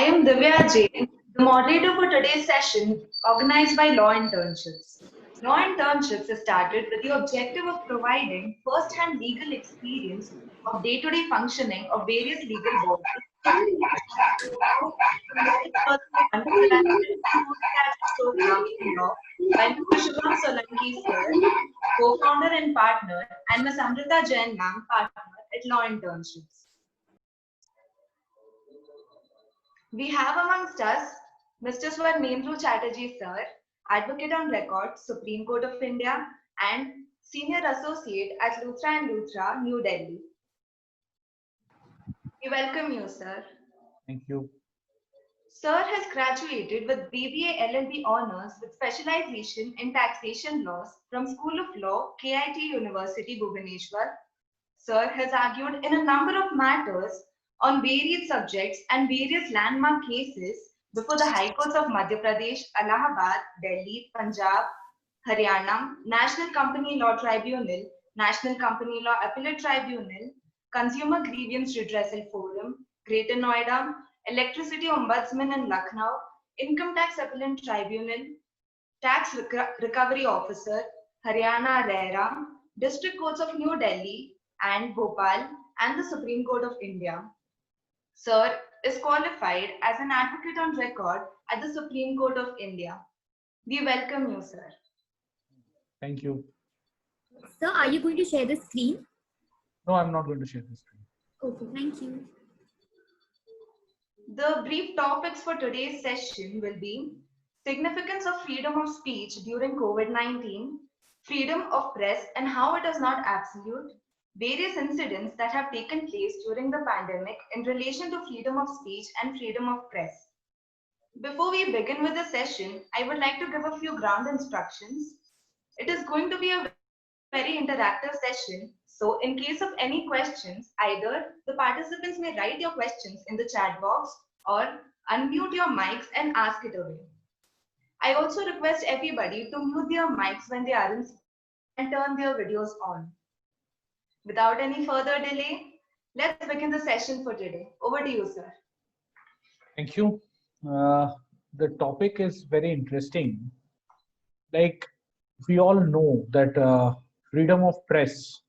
I am Divya Jain, the moderator for today's session organized by Law Internships. Law Internships is started with the objective of providing first-hand legal experience of day-to-day functioning of various legal bodies undergraduate and postgraduate programs in law by Mr. Shubham Solanki sir, co-founder and partner, and Ms. Amrita Jain ma'am, partner at Law Internships. We have amongst us Mr. Swarnendru Chatterjee sir, advocate on record, Supreme Court of India, and senior associate at Luthra and Luthra, New Delhi. We welcome you, sir. Thank you. Sir has graduated with BBA LLB honors with specialization in taxation laws from School of Law, KIT University, Bhubaneswar. Sir has argued in a number of matters on varied subjects and various landmark cases before the High Courts of Madhya Pradesh, Allahabad, Delhi, Punjab, Haryana, National Company Law Tribunal, National Company Law Appellate Tribunal, Consumer Grievance Redressal Forum, Greater Noida, Electricity Ombudsman in Lucknow, Income Tax Appellate Tribunal, Tax Recovery Officer, Haryana RERA, District Courts of New Delhi and Bhopal, and the Supreme Court of India. Sir is qualified as an advocate on record at the Supreme Court of India. We welcome you, sir. Thank you. Sir, are you going to share the screen? No, I'm not going to share this screen. Okay, thank you. The brief topics for today's session will be significance of freedom of speech during COVID-19, freedom of press and how it is not absolute, various incidents that have taken place during the pandemic in relation to freedom of speech and freedom of press. Before we begin with the session, I would like to give a few ground instructions. It is going to be a very interactive session, so in case of any questions, either the participants may write your questions in the chat box or unmute your mics and ask it away. I also request everybody to mute their mics when they are in and turn their videos on. Without any further delay, let's begin the session for today. Over to you, sir. Thank you. The topic is very interesting. Like, we all know that freedom of press,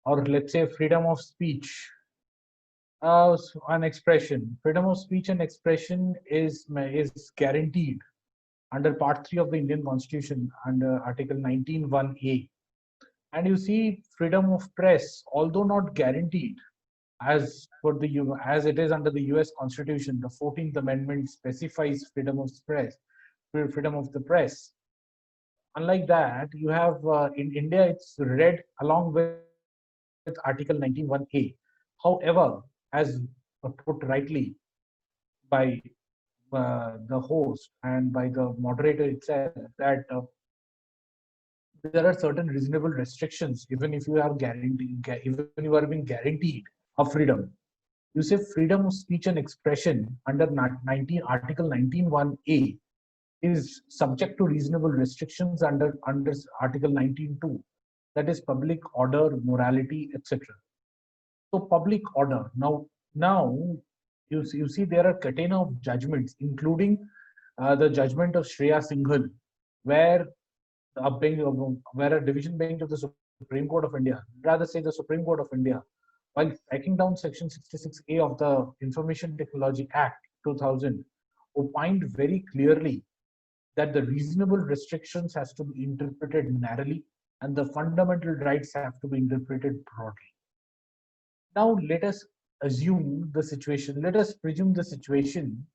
or let's say freedom of speech, an expression. Freedom of speech and expression is guaranteed under Part 3 of the Indian Constitution under Article 19(1)(a). And you see, freedom of press, although not guaranteed, as it is under the U.S. Constitution, the 14th Amendment specifies freedom of the press. Unlike that, you have in India, it's read along with Article 19(1)(a). However, as put rightly by the host and by the moderator itself, that there are certain reasonable restrictions, even if you are being guaranteed a freedom. You say freedom of speech and expression under Article 19(1)(a) is subject to reasonable restrictions under Article 19(2), that is public order, morality, etc. So public order. Now you see there are catena of judgments, including the judgment of Shreya Singhal, where a division bench of the Supreme Court of India, rather say the Supreme Court of India, while striking down Section 66A of the Information Technology Act 2000, opined very clearly that the reasonable restrictions has to be interpreted narrowly and the fundamental rights have to be interpreted broadly. Now let us presume the situation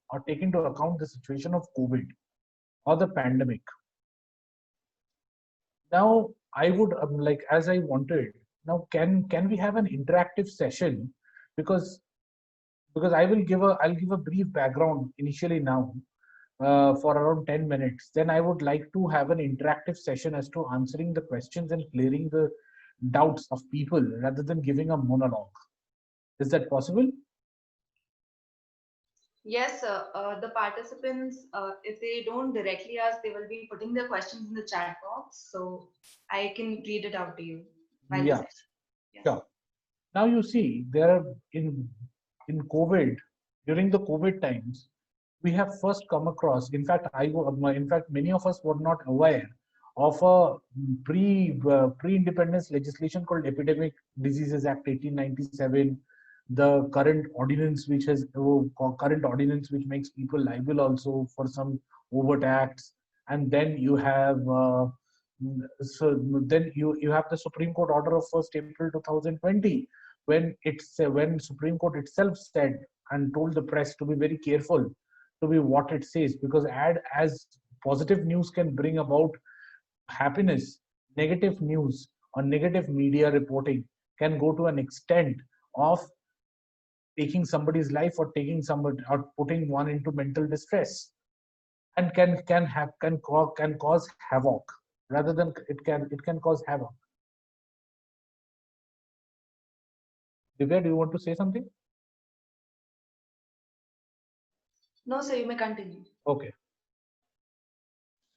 or take into account the situation of COVID or the pandemic. Now I would as I wanted. Now can we have an interactive session, because I'll give a brief background initially now for around 10 minutes. Then I would like to have an interactive session as to answering the questions and clearing the doubts of people rather than giving a monologue. Is that possible? Yes, sir. The participants, if they don't directly ask, they will be putting their questions in the chat box. So I can read it out to you. Yeah, yes. Sure. Now you see, there are in COVID, during the COVID times, we have first come across. In fact, in fact, many of us were not aware of a pre-independence legislation called Epidemic Diseases Act 1897, the current ordinance which makes people liable also for some overt acts, and then you have you have the Supreme Court order of 1st April 2020, when Supreme Court itself said and told the press to be very careful to be what it says, because as positive news can bring about happiness, negative news or negative media reporting can go to an extent of taking somebody's life or taking somebody or putting one into mental distress, and can cause havoc. Rather than it can cause havoc. Divya, do you want to say something? No, sir, you may continue. Okay.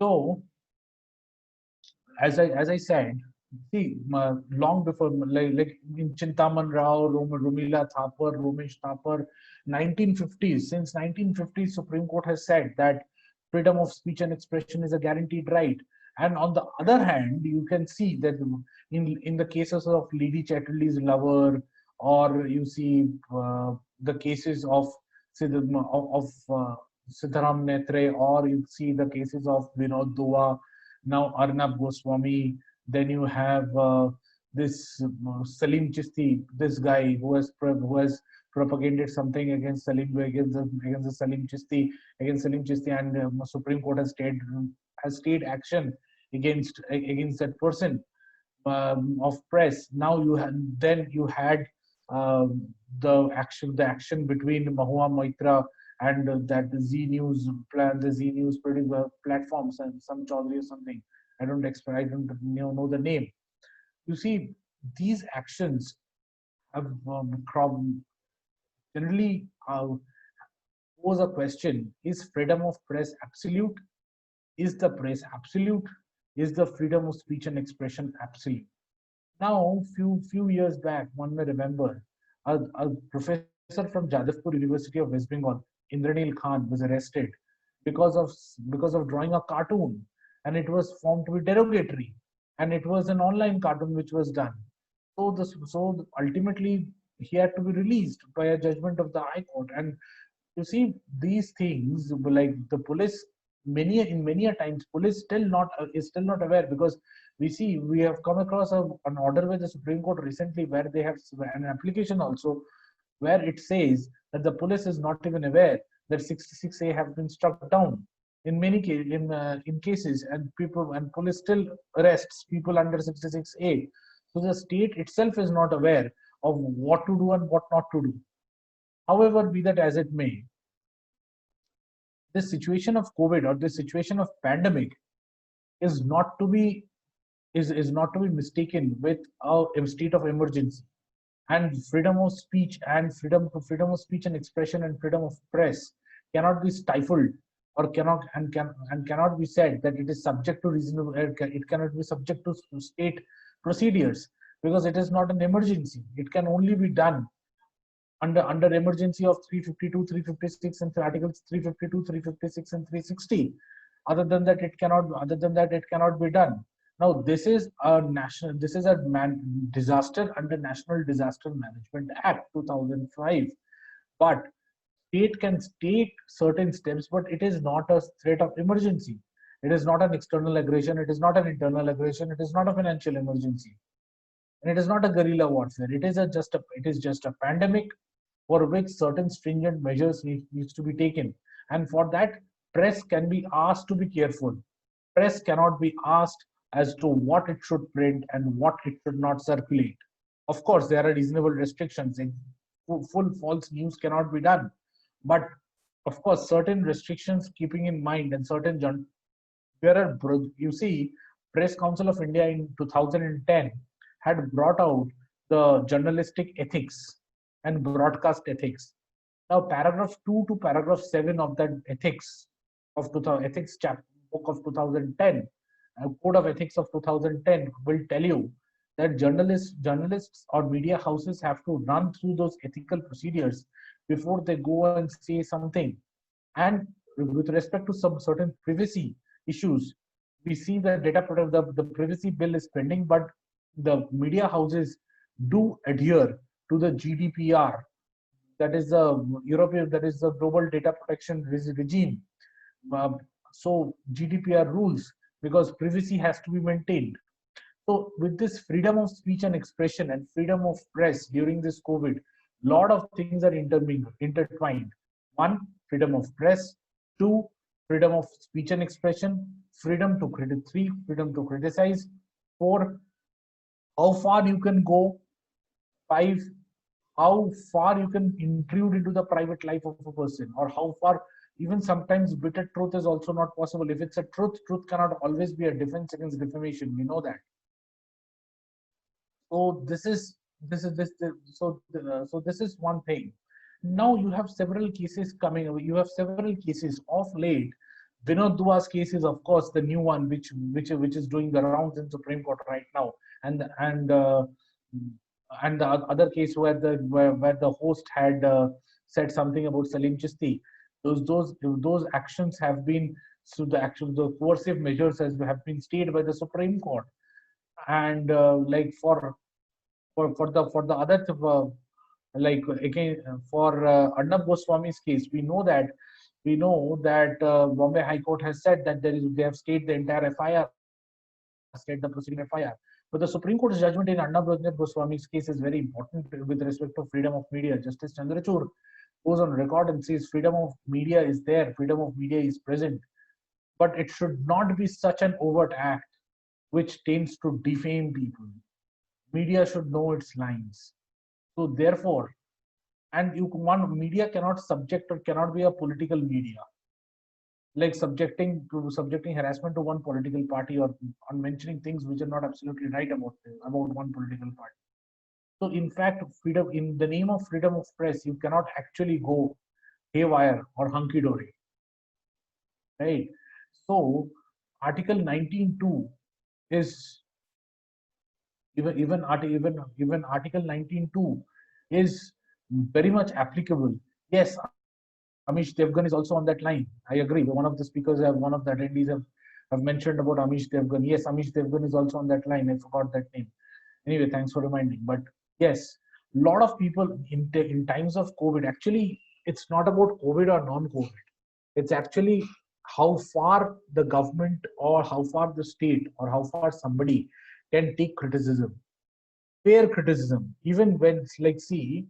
So, as I said, see, long before, like in Chintaman Rao, Rumila Thapar, Romesh Thapar, 1950s, since 1950s, Supreme Court has said that freedom of speech and expression is a guaranteed right. And on the other hand, you can see that in the cases of Lady Chatterley's lover, or you see the cases of Sitaram Netre, or you see the cases of Vinod Dua, now Arnab Goswami. Then you have this Salim Chisti, this guy who has propagated something against the Salim Chisti, and Supreme Court has stayed action against that person of press. Now you had the action between Mahua Maitra and that the Z News platforms, and some Chaudhary or something. I don't know the name. You see, these actions have generally pose a question: is freedom of press absolute? Is the press absolute? Is the freedom of speech and expression absolute? Now, few years back, one may remember, a professor from Jadavpur University of West Bengal, Indranil Khan, was arrested because of drawing a cartoon, and it was found to be derogatory, and it was an online cartoon which was done. So ultimately he had to be released by a judgment of the High Court. And you see, these things, like the police, many a times police is still not aware, because we have come across an order by the Supreme Court recently, where they have an application also, where it says that the police is not even aware that 66A have been struck down in many in cases, and police still arrests people under 66A. So the state itself is not aware of what to do and what not to do. However, be that as it may, this situation of COVID, or this situation of pandemic, is not to be not to be mistaken with a state of emergency. And freedom of speech and expression and freedom of press cannot be stifled, or cannot be said that it is subject to reasonable. It cannot be subject to state procedures, because it is not an emergency. It can only be done under emergency of 352, 356, and articles 352, 356, and 360. Other than that, it cannot be done. Now, this is a disaster under National Disaster Management Act 2005. But state can take certain steps, but it is not a threat of emergency. It is not an external aggression. It is not an internal aggression. It is not a financial emergency, and it is not a guerrilla warfare. It is just a pandemic for which certain stringent measures needs to be taken. And for that, press can be asked to be careful. Press cannot be asked as to what it should print and what it should not circulate. Of course, there are reasonable restrictions. Full false news cannot be done. But of course, certain restrictions keeping in mind, and you see, Press Council of India in 2010 had brought out the journalistic ethics and broadcast ethics. Now, paragraph 2 to paragraph 7 of that ethics chapter book of 2010, Code of Ethics of 2010, will tell you that journalists or media houses have to run through those ethical procedures before they go and say something. And with respect to some certain privacy issues, we see that the privacy bill is pending, but the media houses do adhere to the GDPR, that is the European, that is the Global Data Protection Regime. Um, so GDPR rules, because privacy has to be maintained. So with this freedom of speech and expression and freedom of press during this COVID, lot of things are intertwined. One, freedom of press. Two, freedom of speech and expression. Freedom to criticize. Three, freedom to criticize. Four, how far you can go. Five, how far you can intrude into the private life of a person, or how far, even sometimes bitter truth is also not possible. If it's a truth, truth cannot always be a defense against defamation. We know that. So this is one thing. Now you have several cases coming. You have several cases of late. Vinod Dua's case is, of course, the new one, which is doing the rounds in Supreme Court right now, and the other case where the host had said something about Salim Chisti. Those actions have been, so the coercive measures have been stayed by the Supreme Court. And like for the other like again for Arnab Goswami's case, we know that Bombay High Court has said that they have stayed the entire FIR, stayed the proceeding FIR. But the Supreme Court's judgment in Arnab Goswami's case is very important with respect to freedom of media. Justice Chandrachud goes on record and says freedom of media is there, freedom of media is present, but it should not be such an overt act which tends to defame people. Media should know its lines. So therefore, and one media cannot subject or cannot be a political media, like subjecting harassment to one political party, or on mentioning things which are not absolutely right about one political party. So in fact, freedom, in the name of freedom of press, you cannot actually go haywire or hunky dory, right? So Article 19.2 is even Article 19.2 is very much applicable. Yes, Amish Devgan is also on that line. I agree. One of the speakers, one of the attendees have mentioned about Amish Devgan. Yes, Amish Devgan is also on that line. I forgot that name. Anyway, thanks for reminding. But yes, a lot of people in times of COVID, actually, it's not about COVID or non-COVID. It's actually how far the government or how far the state or how far somebody can take criticism, fair criticism, even when it's like, see,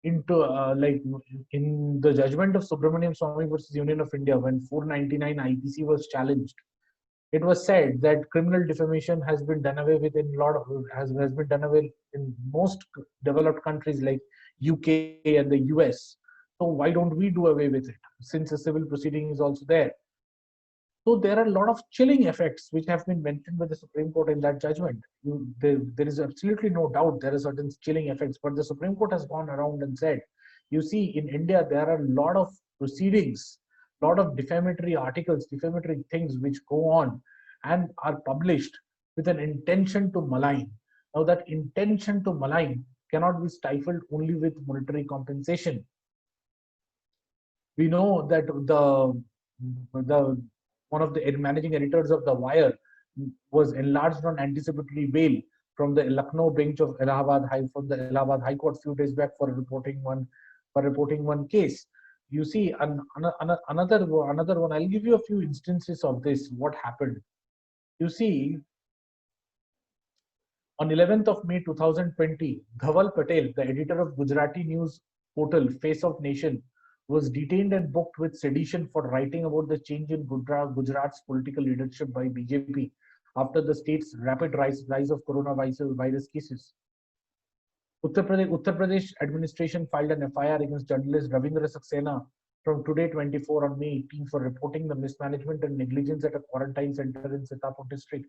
into like in the judgment of Subramaniam Swamy versus Union of India, when 499 IPC was challenged, it was said that criminal defamation has been done away with in a lot of has been done away in most developed countries like UK and the US. So why don't we do away with it, since a civil proceeding is also there? So there are a lot of chilling effects which have been mentioned by the Supreme Court in that judgment. There is absolutely no doubt there are certain chilling effects, but the Supreme Court has gone around and said, you see, in India, there are a lot of proceedings, a lot of defamatory articles, defamatory things which go on and are published with an intention to malign. Now that intention to malign cannot be stifled only with monetary compensation. We know that the one of the managing editors of The Wire was enlarged on anticipatory bail from the Lucknow bench of Allahabad High Court few days back for reporting one case. You see, another one. I'll give you a few instances of this. What happened? You see, on 11th of May 2020, Dhaval Patel, the editor of Gujarati news portal Face of Nation, was detained and booked with sedition for writing about the change in Gujarat's political leadership by BJP after the state's rapid rise of coronavirus cases. Uttar Pradesh administration filed an FIR against journalist Ravindra Saxena from Today 24 on May 18 for reporting the mismanagement and negligence at a quarantine center in Sitapur district.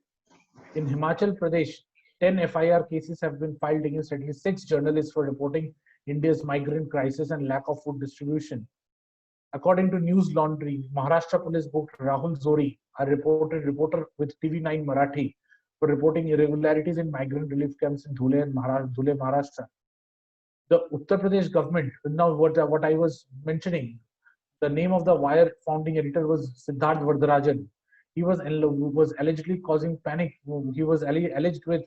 In Himachal Pradesh, 10 FIR cases have been filed against at least 6 journalists for reporting India's migrant crisis and lack of food distribution. According to News Laundry, Maharashtra police booked Rahul Zori, a reporter with TV9 Marathi, for reporting irregularities in migrant relief camps in Dhule, Maharashtra. The Uttar Pradesh government, now what I was mentioning, The name of the Wire founding editor was Siddharth Vardarajan. He was allegedly causing panic. He was alleged with.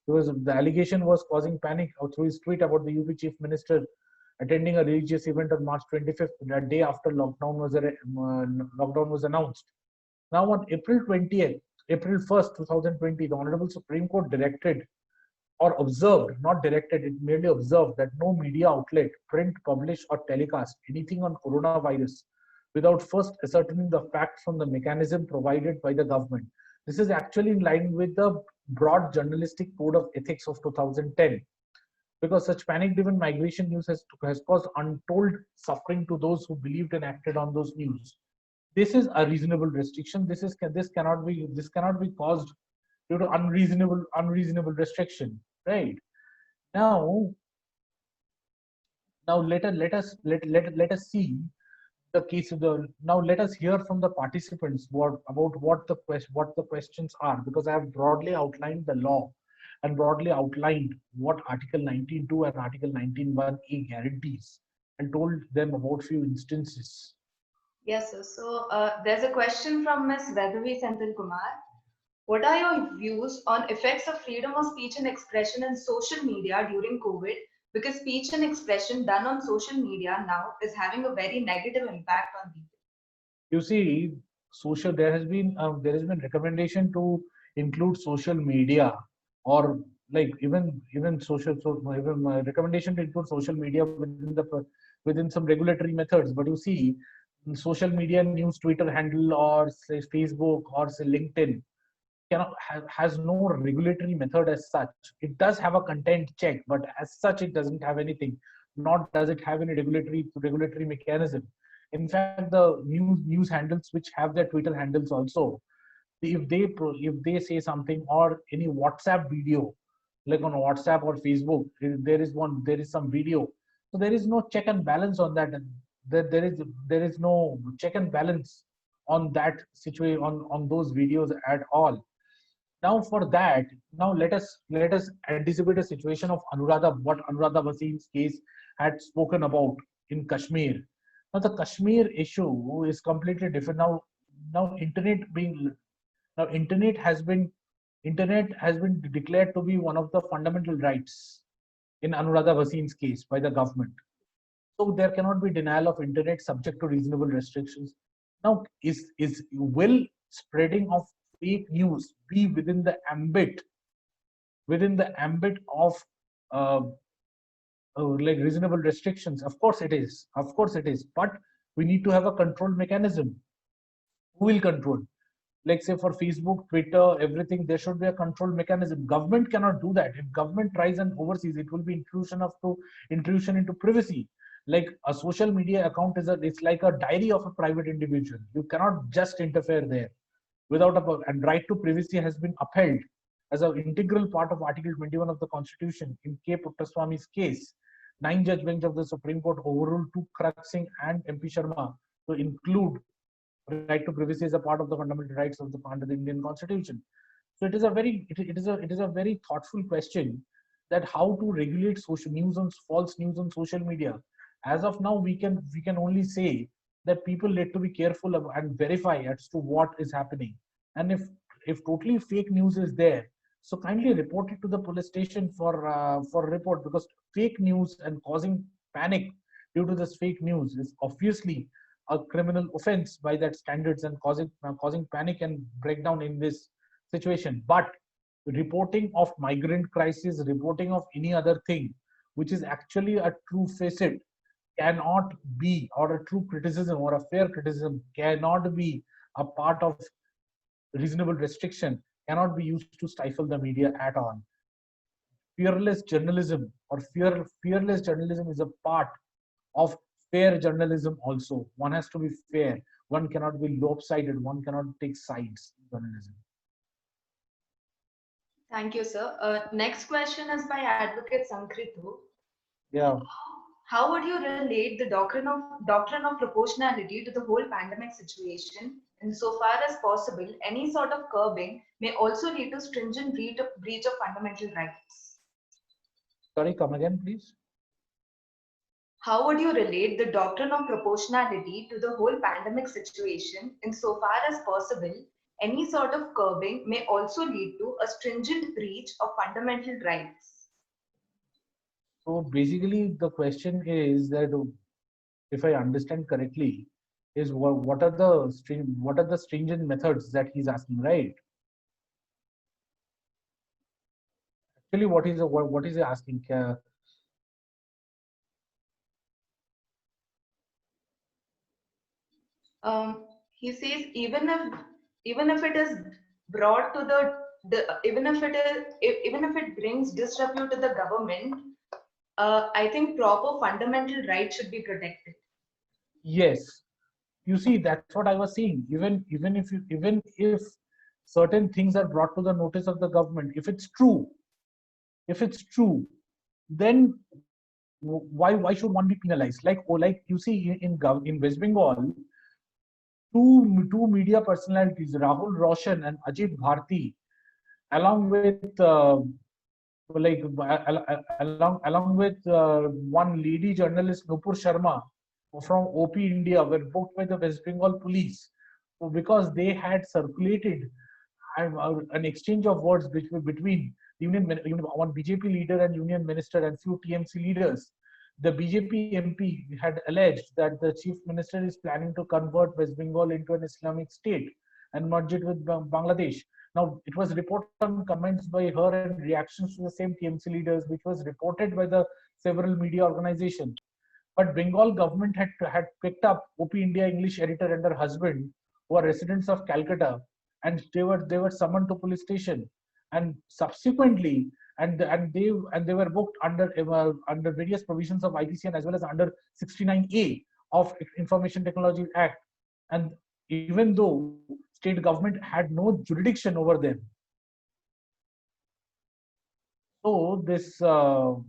The allegation was causing panic through his tweet about the UP chief minister attending a religious event on March 25th, that day after lockdown was announced. Now on April 1st, 2020, the Honorable Supreme Court directed or observed, not directed, it merely observed that no media outlet, print, publish, or telecast anything on coronavirus without first ascertaining the facts from the mechanism provided by the government. This is actually in line with the broad journalistic code of ethics of 2010, because such panic-driven migration news has caused untold suffering to those who believed and acted on those news. This is a reasonable restriction. This cannot be caused due to unreasonable restriction, right? Now let us see the case of the. Now let us hear from the participants what the questions are, because I have broadly outlined the law and broadly outlined what Article 19.2 and Article 19.1a guarantees, and told them about few instances. Yes, sir. So there's a question from Ms. Vedhavi Senthil Kumar. What are your views on effects of freedom of speech and expression in social media during COVID? Because speech and expression done on social media now is having a very negative impact on people. You see, there has been recommendation to include social media, or like even recommendation to include social media within some regulatory methods. But you see, social media news Twitter handle, or say Facebook, or say LinkedIn, has no regulatory method as such. It does have a content check, but as such it doesn't have anything, nor does it have any regulatory mechanism. In fact, the news handles which have their Twitter handles also, if they say something, or any WhatsApp video, like on WhatsApp or Facebook, there is some video, so there is no check and balance on that, and there is no check and balance on that situation, on those videos at all. Now for that, now let us anticipate a situation of what Anuradha Wasim's case had spoken about in Kashmir. Now the Kashmir issue is completely different. Now internet has been declared to be one of the fundamental rights in Anuradha Wasim's case by the government. So there cannot be denial of internet subject to reasonable restrictions. Now, will spreading of fake news be within the ambit of uh, like reasonable restrictions? Of course it is. But we need to have a control mechanism. Who will control? Like say for Facebook, Twitter, everything, there should be a control mechanism. Government cannot do that. If government tries and oversees, it will be intrusion into privacy. Like a social media account it's like a diary of a private individual. You cannot just interfere there and right to privacy has been upheld as an integral part of Article 21 of the Constitution. In K. Puttaswamy's case, 9-judge bench of the Supreme Court overruled 2 Kharak Singh and MP Sharma to include right to privacy as a part of the fundamental rights under the Indian Constitution. So it is a very thoughtful question, that how to regulate false news on social media. As of now, we can only say that people need to be careful and verify as to what is happening. And if totally fake news is there, so kindly report it to the police station for report, because fake news and causing panic due to this fake news is obviously a criminal offense by that standards, and causing panic and breakdown in this situation. But reporting of migrant crisis, reporting of any other thing which is actually a true facet, cannot be, or a true criticism or a fair criticism cannot be a part of reasonable restriction, cannot be used to stifle the media at all. Fearless journalism is a part of fair journalism also. One has to be fair. One cannot be lopsided. One cannot take sides in journalism. Thank you, sir. Next question is by Advocate Sankritu. Yeah. How would you relate the doctrine of proportionality to the whole pandemic situation? Insofar as possible, any sort of curbing may also lead to stringent breach of fundamental rights. Sorry, come again, please. How would you relate the doctrine of proportionality to the whole pandemic situation insofar as possible? Any sort of curbing may also lead to a stringent breach of fundamental rights. So basically, the question is that, if I understand correctly, is what are the stringent methods that he's asking, right? Actually, what is he asking? He says even if it is brought to the even if it is even if it brings disrepute to the government, I think proper fundamental rights should be protected. Yes, you see, that's what I was saying. Even if certain things are brought to the notice of the government, if it's true, then why should one be penalized? Like you see in West Bengal, two media personalities, Rahul Roshan and Ajit Bharti, along with along with one lady journalist Nupur Sharma from OP India, were booked by the West Bengal police because they had circulated an exchange of words between one BJP leader and union minister and few TMC leaders. The BJP MP had alleged that the chief minister is planning to convert West Bengal into an Islamic state and merge it with Bangladesh. Now, it was reported on comments by her and reactions to the same TMC leaders, which was reported by the several media organizations. But Bengal government had picked up OP India English editor and her husband, who are residents of Calcutta, and they were summoned to police station, and subsequently, and they were booked under various provisions of IPC as well as under 69A of Information Technology Act, and even though state government had no jurisdiction over them. So this FIR,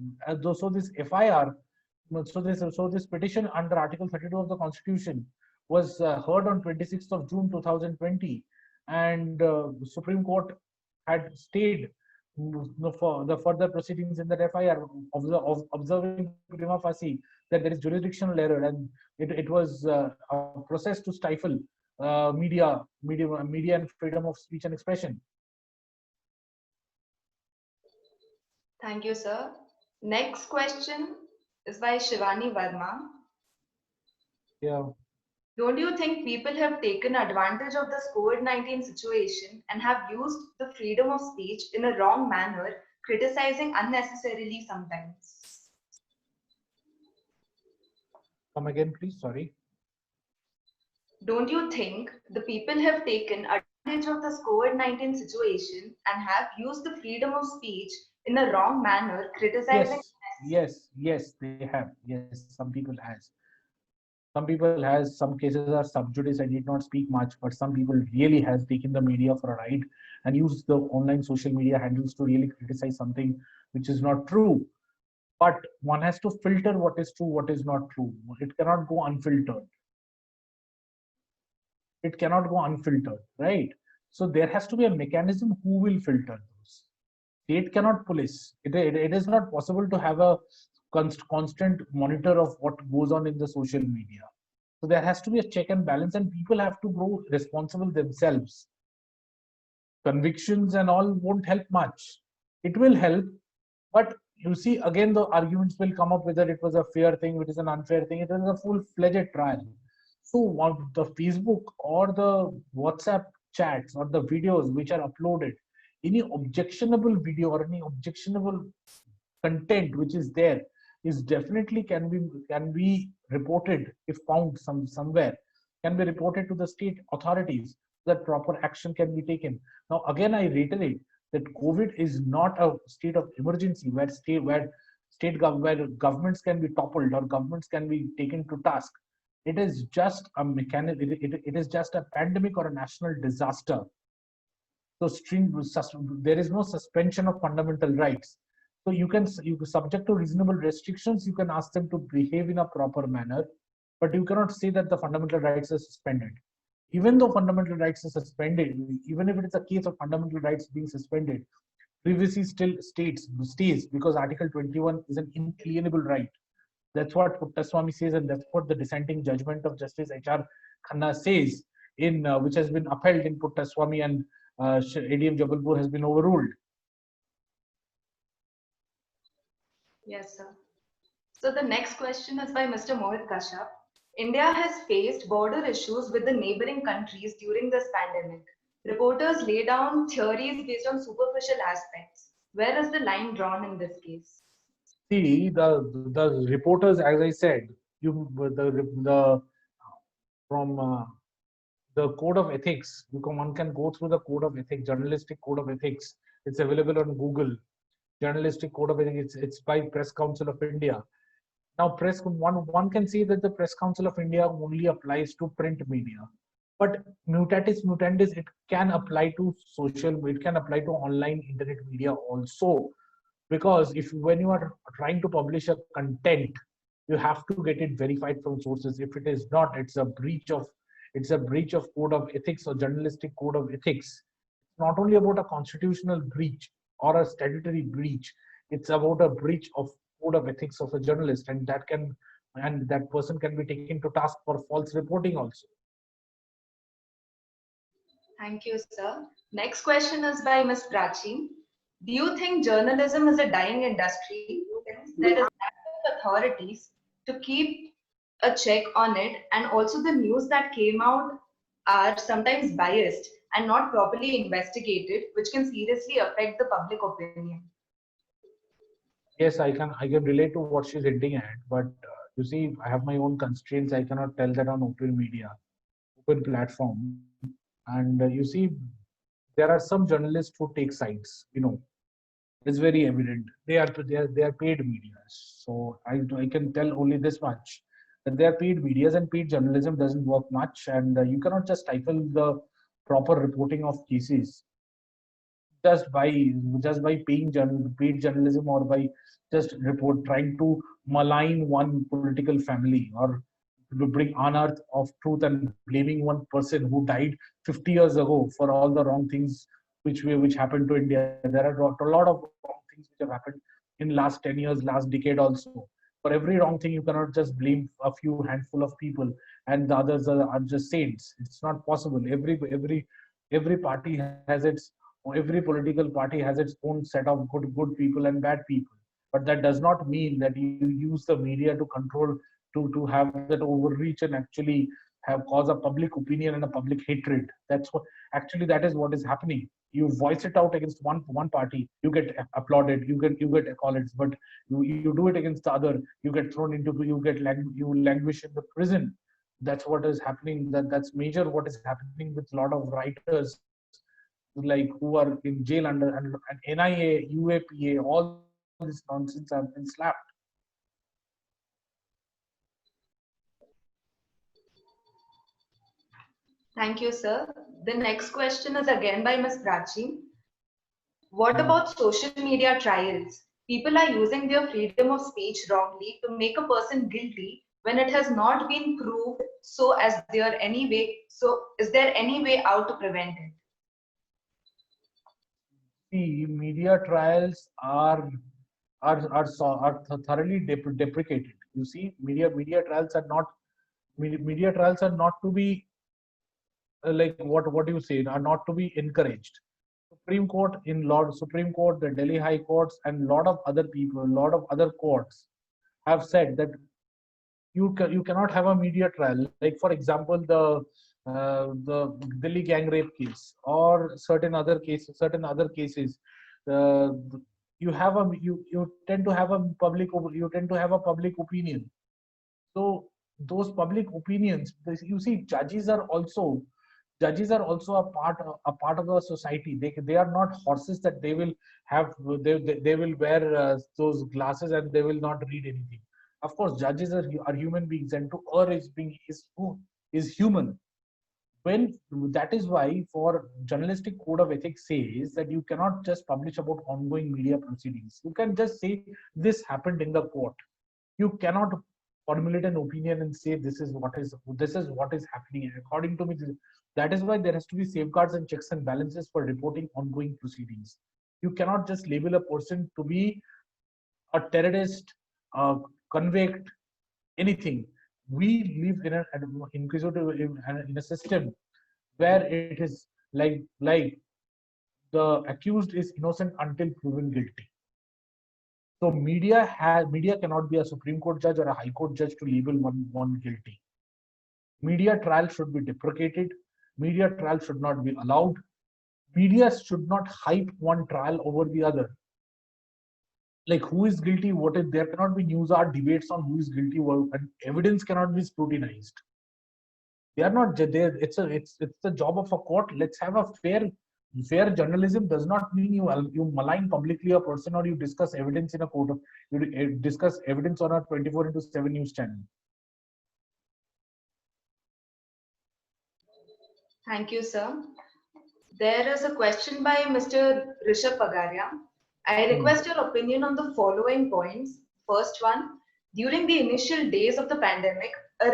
so this petition under Article 32 of the Constitution was heard on 26th of June 2020, and the Supreme Court had stayed for the further proceedings in that FIR, observing prima facie that there is jurisdictional error, and it was a process to stifle media and freedom of speech and expression. Thank you, sir. Next question is by Shivani Verma. Yeah. Don't you think people have taken advantage of this COVID-19 situation and have used the freedom of speech in a wrong manner, criticizing unnecessarily sometimes? Come again, please. Sorry. Don't you think the people have taken advantage of this COVID-19 situation and have used the freedom of speech in a wrong manner, criticizing? Yes, they have. Yes, some people has, some cases are sub judice. I need not speak much, but some people really has taken the media for a ride and used the online social media handles to really criticize something which is not true. But one has to filter what is true, what is not true. It cannot go unfiltered. It cannot go unfiltered, right? So there has to be a mechanism who will filter those. State cannot police. It is not possible to have a constant monitor of what goes on in the social media. So there has to be a check and balance, and people have to grow responsible themselves. Convictions and all won't help much. It will help, but you see, again, the arguments will come up whether it was a fair thing, it is an unfair thing, it is a full-fledged trial. So the Facebook or the WhatsApp chats or the videos which are uploaded, any objectionable video or any objectionable content which is there is definitely can be reported if found somewhere, can be reported to the state authorities so that proper action can be taken. Now again, I reiterate that COVID is not a state of emergency where governments can be toppled or governments can be taken to task. It is just a mechanism. It is just a pandemic or a national disaster. So there is no suspension of fundamental rights. So you can subject to reasonable restrictions. You can ask them to behave in a proper manner, but you cannot say that the fundamental rights are suspended. Even though fundamental rights are suspended, even if it is a case of fundamental rights being suspended, privacy still stays because Article 21 is an inalienable right. That's what Puttaswamy says, and that's what the dissenting judgment of Justice H.R. Khanna says, in which has been upheld in Puttaswamy, and ADM Jabalpur has been overruled. Yes, sir. So the next question is by Mr. Mohit Kashyap. India has faced border issues with the neighboring countries during this pandemic. Reporters lay down theories based on superficial aspects. Where is the line drawn in this case? See, the reporters, as I said, the from the code of ethics, one can go through the code of ethics, journalistic code of ethics. It's available on Google. Journalistic code of ethics. It's by Press Council of India. Now, one can see that the Press Council of India only applies to print media, but mutatis mutandis, it can apply to it can apply to online internet media also. Because if when you are trying to publish a content, you have to get it verified from sources. If it is not, it's a breach of code of ethics or journalistic code of ethics. It's not only about a constitutional breach or a statutory breach, it's about a breach of code of ethics of a journalist, and that person can be taken to task for false reporting also. Thank you, sir. Next question is by Ms. Prachi. Do you think journalism is a dying industry? There is lack of authorities to keep a check on it, and also the news that came out are sometimes biased and not properly investigated, which can seriously affect the public opinion. Yes, I can relate to what she's hinting at, but you see, I have my own constraints. I cannot tell that on open media, open platform. And you see, there are some journalists who take sides. It's very evident. They are paid media. So I can tell only this much, that they are paid medias, and paid journalism doesn't work much, and you cannot just stifle the proper reporting of cases just by paying paid journalism, or by just trying to malign one political family, or to bring unearth of truth and blaming one person who died 50 years ago for all the wrong things which happened to India. There are a lot of wrong things which have happened in last 10 years, last decade also. For every wrong thing, you cannot just blame a few handful of people and the others are just saints. It's not possible. Every party has its every political party has its own set of good people and bad people. But that does not mean that you use the media to control, to have that overreach and actually have cause a public opinion and a public hatred. That is what is happening. You voice it out against one party, you get applauded, you get accolades, but you do it against the other, you get thrown into, you languish in the prison. That's what is happening. That's major what is happening with a lot of writers, like who are in jail under and NIA, UAPA, all this nonsense have been slapped. Thank you, sir. The next question is again by Ms. Prachi. What about social media trials? People are using their freedom of speech wrongly to make a person guilty when it has not been proved. Is there any way out to prevent it? See, media trials are thoroughly deprecated. You see, media trials are not to be like what do you say, are not to be encouraged. Supreme Court, the Delhi High Courts, and lot of other people, lot of other courts have said that you cannot have a media trial. Like for example, the Delhi gang rape case, or certain other cases. Uh, you tend to have a public opinion. So those public opinions, you see, judges are also a part of the society. They are not horses that they will have they will wear those glasses and they will not read anything. Of course, judges are human beings, and to err is human. When That is why, for journalistic code of ethics says that you cannot just publish about ongoing media proceedings. You can just say this happened in the court. You cannot formulate an opinion and say this is what is happening. According to me, that is why there has to be safeguards and checks and balances for reporting ongoing proceedings. You cannot just label a person to be a terrorist, a convict, anything. We live in an inquisitive in a system where it is like the accused is innocent until proven guilty. So media cannot be a Supreme Court judge or a High Court judge to label one guilty. Media trial should be deprecated. Media trial should not be allowed. Media should not hype one trial over the other. Like who is guilty, what is there cannot be news or debates on who is guilty, and evidence cannot be scrutinized. They are not there. It's the job of a court. Let's have a fair journalism. Does not mean you malign publicly a person or you discuss evidence in a court of you discuss evidence on a 24/7 news channel. Thank you, sir. There is a question by Mr. Rishabh Pagaria. I request your opinion on the following points. First one, during the initial days of the pandemic, a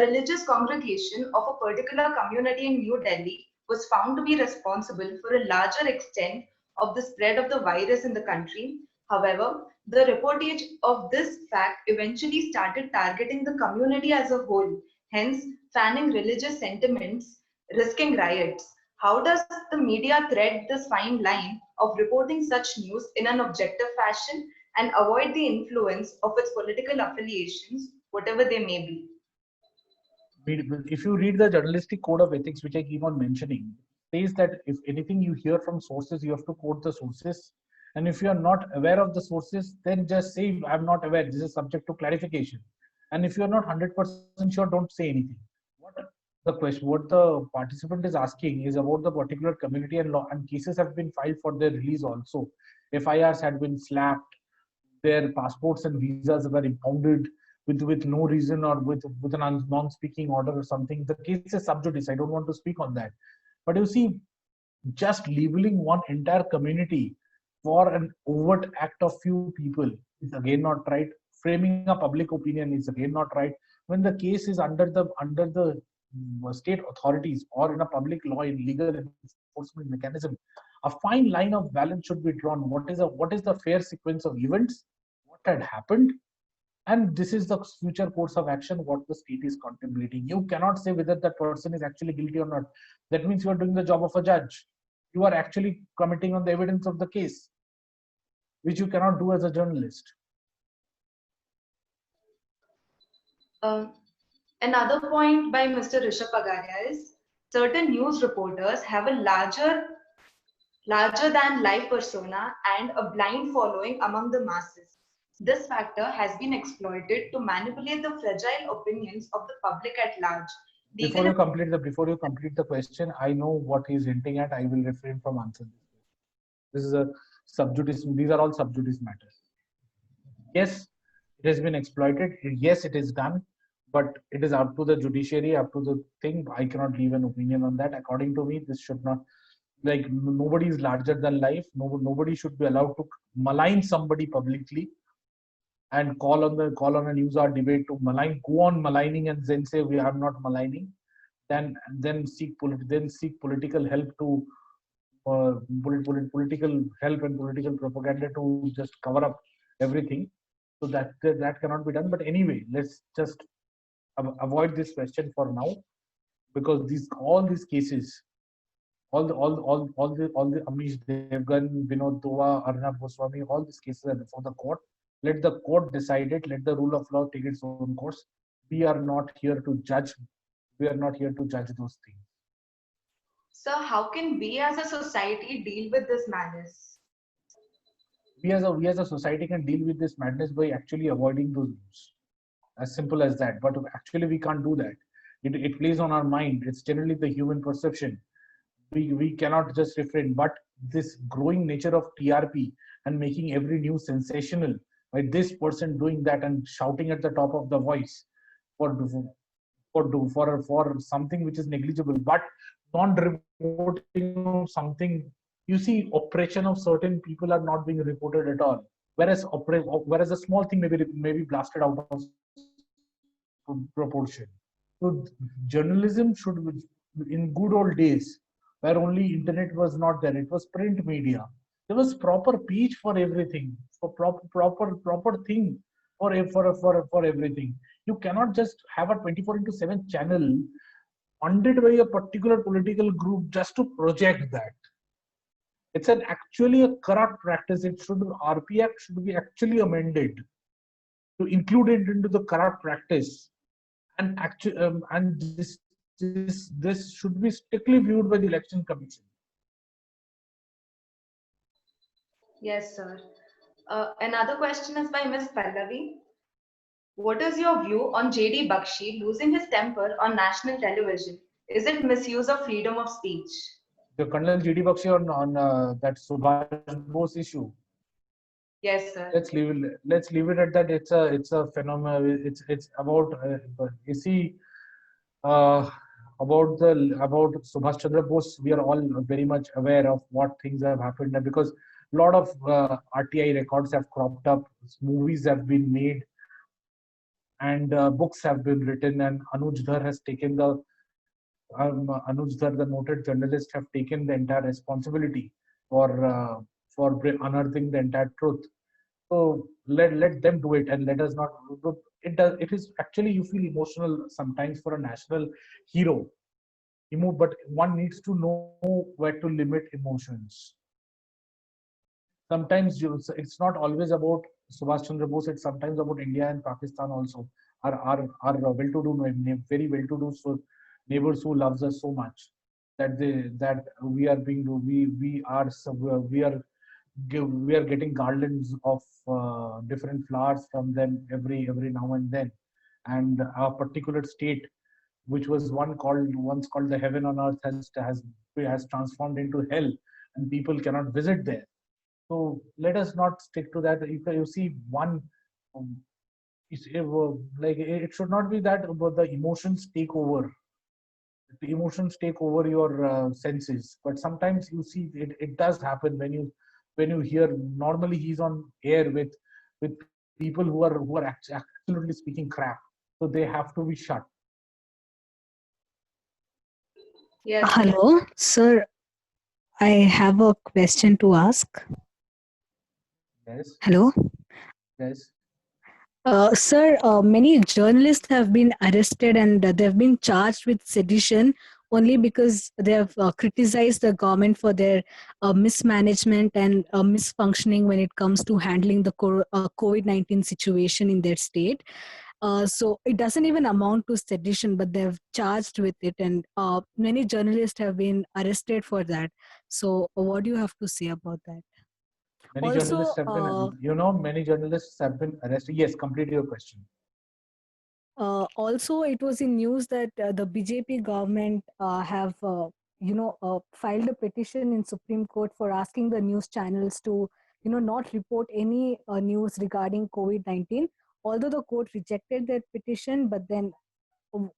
religious congregation of a particular community in New Delhi was found to be responsible for a larger extent of the spread of the virus in the country. However, the reportage of this fact eventually started targeting the community as a whole, hence fanning religious sentiments, risking riots. How does the media thread this fine line of reporting such news in an objective fashion and avoid the influence of its political affiliations, whatever they may be? If you read the journalistic code of ethics, which I keep on mentioning, says that if anything you hear from sources, you have to quote the sources. And if you are not aware of the sources, then just say, I'm not aware, this is subject to clarification. And if you're not 100% sure, don't say anything. What the participant is asking is about the particular community and law, and cases have been filed for their release also. FIRs had been slapped, their passports and visas were impounded with no reason or with a non-speaking order or something. The case is sub judice. I don't want to speak on that. But you see, just labeling one entire community for an overt act of few people is again not right. Framing a public opinion is again not right. When the case is under the state authorities or in a public law in legal enforcement mechanism, a fine line of balance should be drawn. What is the fair sequence of events? What had happened? And this is the future course of action what the state is contemplating. You cannot say whether that person is actually guilty or not. That means you are doing the job of a judge. You are actually commenting on the evidence of the case, which you cannot do as a journalist. Another point by Mr. Rishabh Pagaria is certain news reporters have a larger than life persona and a blind following among the masses. This factor has been exploited to manipulate the fragile opinions of the public at large. Before you complete the question, I know what he's hinting at. I will refrain from answering this. This is a sub judice. These are all sub judice matters. Yes, it has been exploited. Yes, it is done, but it is up to the judiciary, up to the thing. I cannot leave an opinion on that. According to me, this should not. Like nobody is larger than life. Nobody should be allowed to malign somebody publicly and call on a news or debate to go on maligning and then say we are not maligning, then seek political help to political help and political propaganda to just cover up everything. So that cannot be done. But anyway, let's just avoid this question for now, because all these cases, all the Amish Devgan, Vinod Dua, Arnab Goswami, all these cases are before the court. Let the court decide it. Let the rule of law take its own course. We are not here to judge. We are not here to judge those things. So how can we as a society deal with this madness? We as a society can deal with this madness by actually avoiding those news. As simple as that. But actually we can't do that. It plays on our mind. It's generally the human perception. We cannot just refrain. But this growing nature of TRP and making every news sensational, by this person doing that and shouting at the top of the voice for something which is negligible, but non-reporting something. You see, oppression of certain people are not being reported at all, whereas a small thing may be blasted out of proportion. So journalism should, in good old days, where only internet was not there, it was print media. There was proper page for everything, for proper thing for everything. You cannot just have a 24/7 channel funded by a particular political group just to project that. It's an actually a corrupt practice. It should RP Act should be actually amended to include it into the corrupt practice, and actually and this should be strictly viewed by the Election Commission. Yes, sir. Another question is by Ms. Pallavi. What is your view on JD Bakshi losing his temper on national television? Is it misuse of freedom of speech? The Colonel G.D. Bakshi on that Subhash Bose issue. Yes, sir. Let's leave it at that. It's a phenomenon. It's about you see about Subhash Chandra Bose. We are all very much aware of what things have happened, and because a lot of RTI records have cropped up, movies have been made, and books have been written, and Anuj Dhar has taken the Anuj Dhar, the noted journalist, have taken the entire responsibility for unearthing the entire truth. So let them do it, and let us not. It is actually, you feel emotional sometimes for a national hero, but one needs to know where to limit emotions. Sometimes it's not always about Subhash Chandra Bose. It's sometimes about India and Pakistan also. Are well-to-do, very well-to-do neighbors who loves us so much that we are getting garlands of different flowers from them every now and then, and a particular state which was once called the heaven on earth has transformed into hell, and people cannot visit there. So let us not stick to that. You see, one um, like it should not be that the emotions take over. The emotions take over your senses, but sometimes you see it does happen when you hear. Normally, he's on air with people who are absolutely speaking crap, so they have to be shut. Yes. Hello, sir. I have a question to ask. Yes, Hello. yes. Sir, many journalists have been arrested and they've been charged with sedition only because they have criticized the government for their mismanagement and misfunctioning when it comes to handling the COVID-19 situation in their state. So it doesn't even amount to sedition, but they've charged with it, and many journalists have been arrested for that. So what do you have to say about that? Many Also, journalists have been, many journalists have been arrested. Yes, complete your question. also, it was in news that the BJP government have, filed a petition in Supreme Court for asking the news channels to, not report any news regarding COVID-19. Although the court rejected that petition, but then,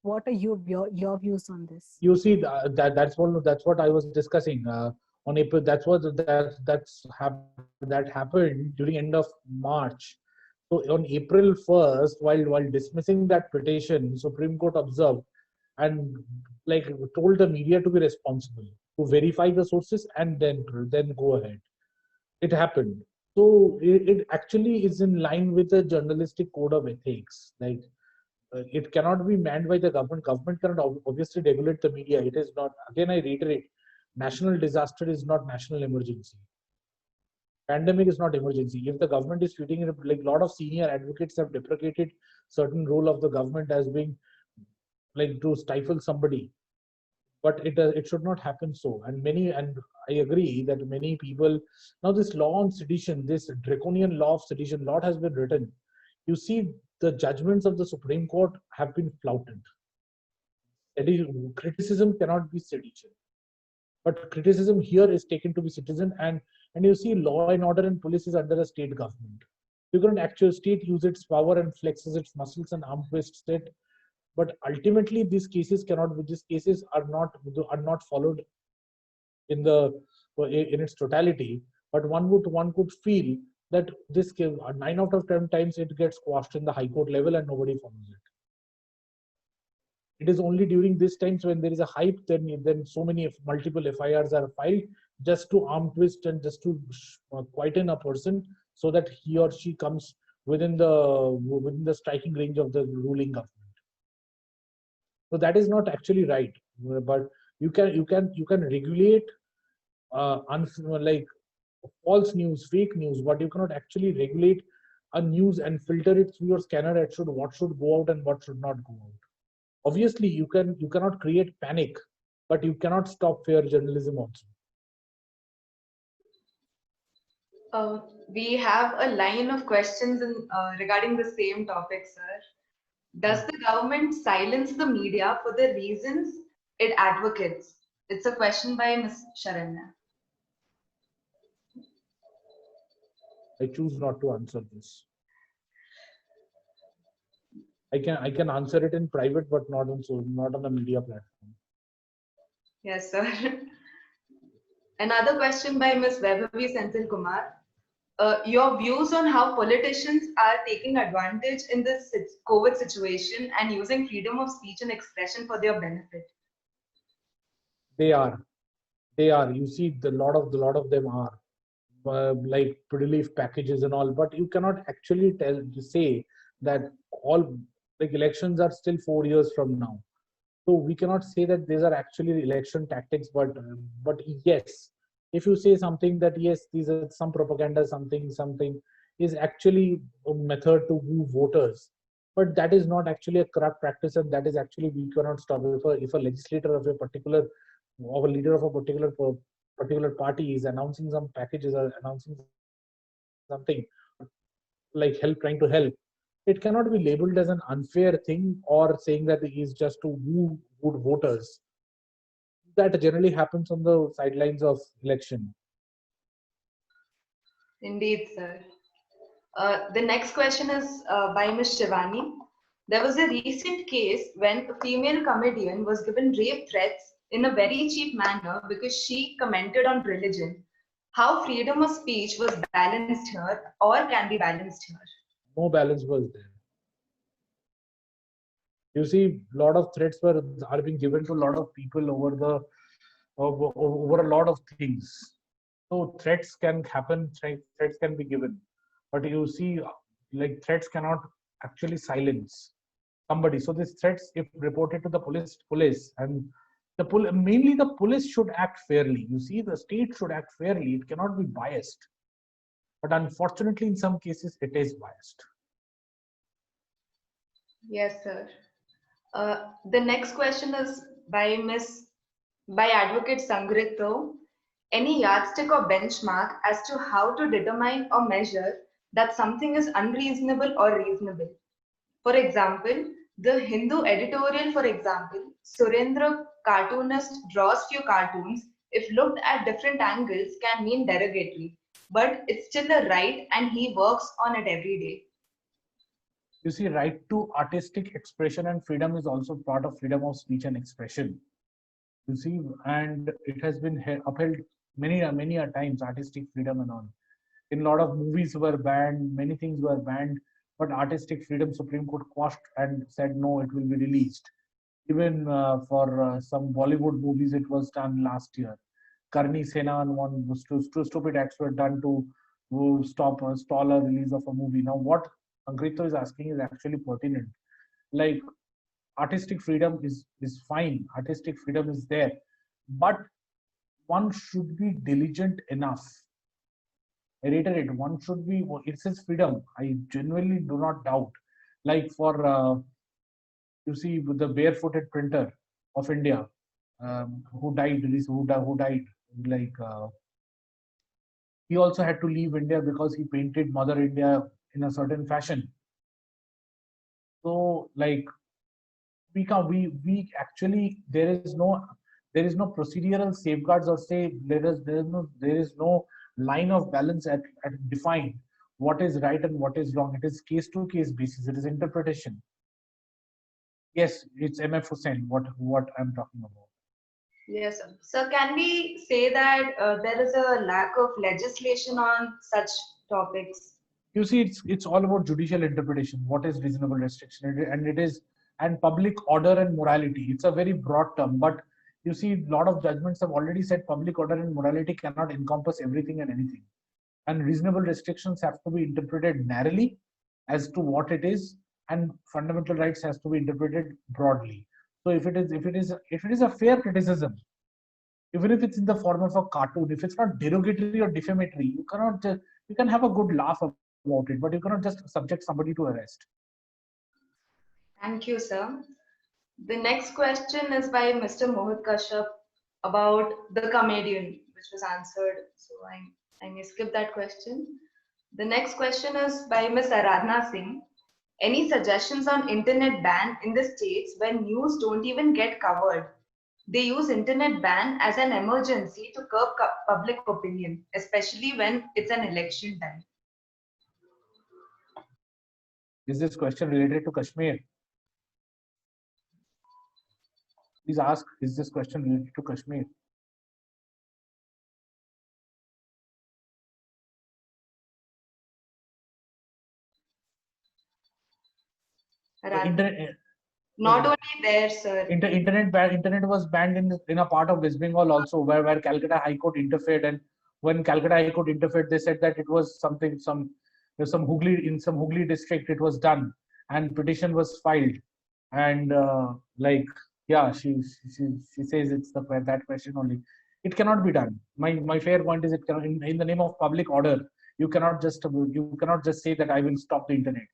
what are your views on this? You see, that's what I was discussing on April. That happened during end of March. So on April 1st, while dismissing that petition, Supreme Court observed and like told the media to be responsible, to verify the sources and then go ahead. It happened. So it actually is in line with the journalistic code of ethics. Like it cannot be manned by the government. Government cannot obviously regulate the media. It is not. Again, I reiterate: national disaster is not national emergency. Pandemic is not emergency. If the government is treating it like a lot of senior advocates have deprecated certain role of the government as being like to stifle somebody, but it should not happen so. And I agree that many people now this law on sedition, this draconian law of sedition, lot has been written. You see, the judgments of the Supreme Court have been flouted. Criticism cannot be sedition, but criticism here is taken to be citizen, and you see law and order and police is under a state government. You can actual state use its power and flexes its muscles and arm twists it, but ultimately these cases are not followed in its totality. But one could feel that this 9 out of 10 times it gets quashed in the high court level and nobody follows it. It is only during these times when there is a hype, then so many multiple FIRs are filed just to arm twist and just to quieten a person so that he or she comes within the striking range of the ruling government. So that is not actually right. But you can regulate like false news, fake news, but you cannot actually regulate a news and filter it through your scanner at what should go out and what should not go out. Obviously, you cannot create panic, but you cannot stop fair journalism also. We have a line of questions regarding the same topic, sir. Does the government silence the media for the reasons it advocates? It's a question by Ms. Sharanya. I choose not to answer this. I can answer it in private, but not on the media platform. Yes, sir. Another question by Ms. Vaibhavi Senthil Kumar. Your views on how politicians are taking advantage in this COVID situation and using freedom of speech and expression for their benefit. They are. You see, the lot of them are like relief packages and all, but you cannot actually say that all, like, elections are still 4 years from now. So we cannot say that these are actually election tactics, but yes, if you say something that yes, these are some propaganda, something is actually a method to move voters, but that is not actually a corrupt practice, and that is actually we cannot stop. If a legislator of a particular, or a leader of a particular party is announcing some packages or announcing something like trying to help, it cannot be labeled as an unfair thing or saying that he is just to woo good voters. That generally happens on the sidelines of election. Indeed, sir. The next question is by Ms. Shivani. There was a recent case when a female comedian was given rape threats in a very cheap manner because she commented on religion. How freedom of speech was balanced here or can be balanced here? No balance was there. You see, a lot of threats are being given to a lot of people over a lot of things. So threats can happen, threats can be given, but you see, like, threats cannot actually silence somebody. So these threats, if reported to the police, and mainly the police should act fairly. You see, the state should act fairly. It cannot be biased. But unfortunately, in some cases, it is biased. Yes, sir. The next question is by Advocate Sangrito. Any yardstick or benchmark as to how to determine or measure that something is unreasonable or reasonable? For example, the Hindu editorial, for example, Surendra, cartoonist, draws few cartoons, if looked at different angles, can mean derogatory, but it's still a right and he works on it every day. You see, right to artistic expression and freedom is also part of freedom of speech and expression. You see, and it has been upheld many a times, artistic freedom and all. In a lot of movies were banned, many things were banned, but artistic freedom, Supreme Court quashed and said no, it will be released. Even for some Bollywood movies, it was done last year. Karni Sena and one was two stupid acts were done to stall a release of a movie. Now, what Angrito is asking is actually pertinent. Like, artistic freedom is fine. Artistic freedom is there, but one should be diligent enough. I reiterate, one should be. It says freedom. I genuinely do not doubt. Like for you see, with the barefooted printer of India, who died, like he also had to leave India because he painted Mother India in a certain fashion. So, like, we actually, there is no procedural safeguards, or say there is no line of balance at defined what is right and what is wrong. It is case to case basis. It is interpretation. Yes, it's MF Hussain, what I'm talking about. Yes, sir. So can we say that there is a lack of legislation on such topics? You see, it's all about judicial interpretation. What is reasonable restriction? And public order and morality. It's a very broad term, but you see, a lot of judgments have already said public order and morality cannot encompass everything and anything. And reasonable restrictions have to be interpreted narrowly as to what it is, and fundamental rights has to be interpreted broadly. So if it is a fair criticism, even if it's in the form of a cartoon, if it's not derogatory or defamatory, you can have a good laugh about it, but you cannot just subject somebody to arrest. Thank you, sir. The next question is by Mr. Mohit Kashyap about the comedian, which was answered. So I may skip that question. The next question is by Ms. Aradhana Singh. Any suggestions on internet ban in the states when news don't even get covered? They use internet ban as an emergency to curb public opinion, especially when it's an election time. Is this question related to Kashmir? Please ask, is this question related to Kashmir? Internet, Not only there, sir. internet was banned in a part of West Bengal also, where Calcutta High Court interfered, and when Calcutta High Court interfered, they said that it was some Hooghly district it was done, and petition was filed, and yeah, she says it's that question only. It cannot be done. My fair point is, it cannot, in the name of public order, you cannot just say that I will stop the internet.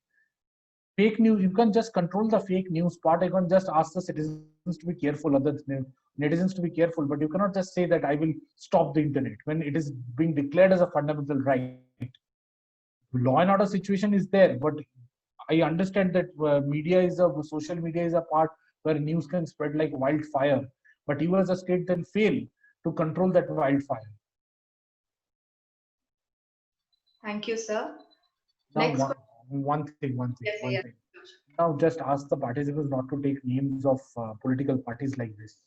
Fake news, you can just control the fake news part. I can just ask the citizens to be careful, or the netizens to be careful, but you cannot just say that I will stop the internet when it is being declared as a fundamental right. Law and order situation is there, but I understand that social media is a part where news can spread like wildfire, but you as a state then fail to control that wildfire. Thank you, sir. Now, one thing. Now, just ask the participants not to take names of political parties like this,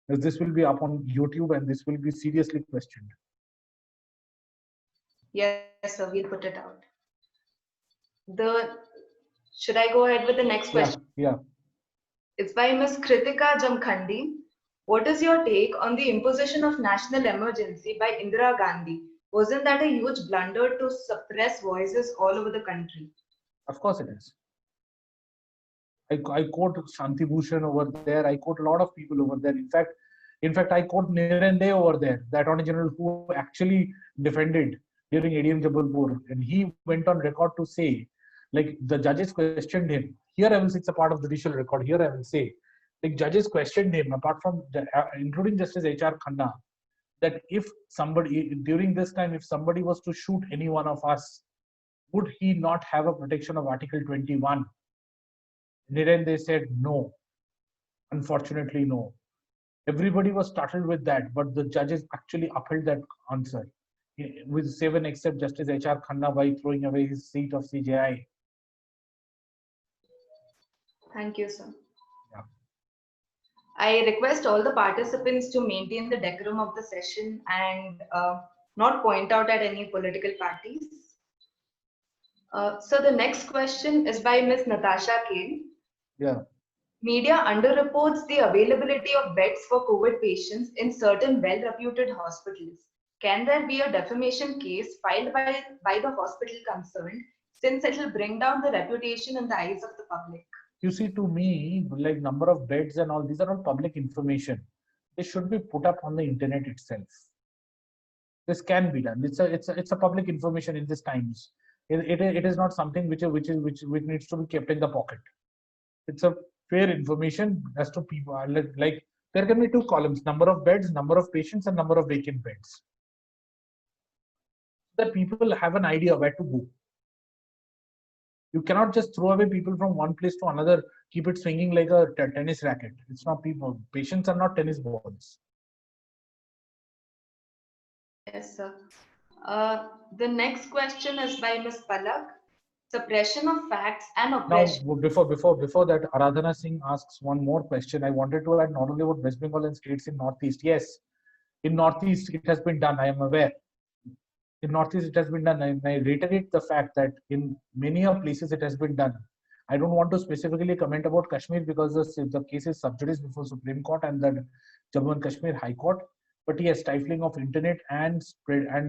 because this will be up on YouTube and this will be seriously questioned. Yes, sir, we'll put it out. Should I go ahead with the next question? Yeah. It's by Ms. Kritika Jamkhandi. What is your take on the imposition of national emergency by Indira Gandhi? Wasn't that a huge blunder to suppress voices all over the country? Of course it is. I quote Shanti Bhushan over there. I quote a lot of people over there. In fact, I quote Nirende over there, the Attorney General who actually defended during ADM Jabalpur, and he went on record to say, like, the judges questioned him. Here I will say, it's a part of the judicial record. Here I will say, like, judges questioned him, apart from including Justice H.R. Khanna, that if somebody during this time, if somebody was to shoot any one of us, would he not have a protection of Article 21? Nirende said no. Unfortunately, no. Everybody was startled with that, but the judges actually upheld that answer, with 7 except Justice H.R. Khanna, by throwing away his seat of CJI. Thank you, sir. Yeah. I request all the participants to maintain the decorum of the session and not point out at any political parties. So the next question is by Ms. Natasha Kane. Yeah. Media underreports the availability of beds for COVID patients in certain well-reputed hospitals. Can there be a defamation case filed by the hospital concerned, since it will bring down the reputation in the eyes of the public? You see, to me, like, number of beds and all, these are all public information. They should be put up on the internet itself. This can be done. It's a public information in these times. It is not something which needs to be kept in the pocket. It's a fair information as to people. Like, there can be 2 columns: number of beds, number of patients, and number of vacant beds, that people have an idea where to go. You cannot just throw away people from one place to another, keep it swinging like a tennis racket. It's not people. Patients are not tennis balls. Yes, sir. The next question is by Ms. Palak. Suppression of facts and oppression. Now, before that, Aradhana Singh asks one more question. I wanted to add not only about West Bengal and states in Northeast. Yes, in Northeast it has been done. I am aware. In Northeast it has been done. I reiterate the fact that in many of places it has been done. I don't want to specifically comment about Kashmir because the case is sub judice before Supreme Court and the Jammu and Kashmir High Court. But yes, stifling of internet and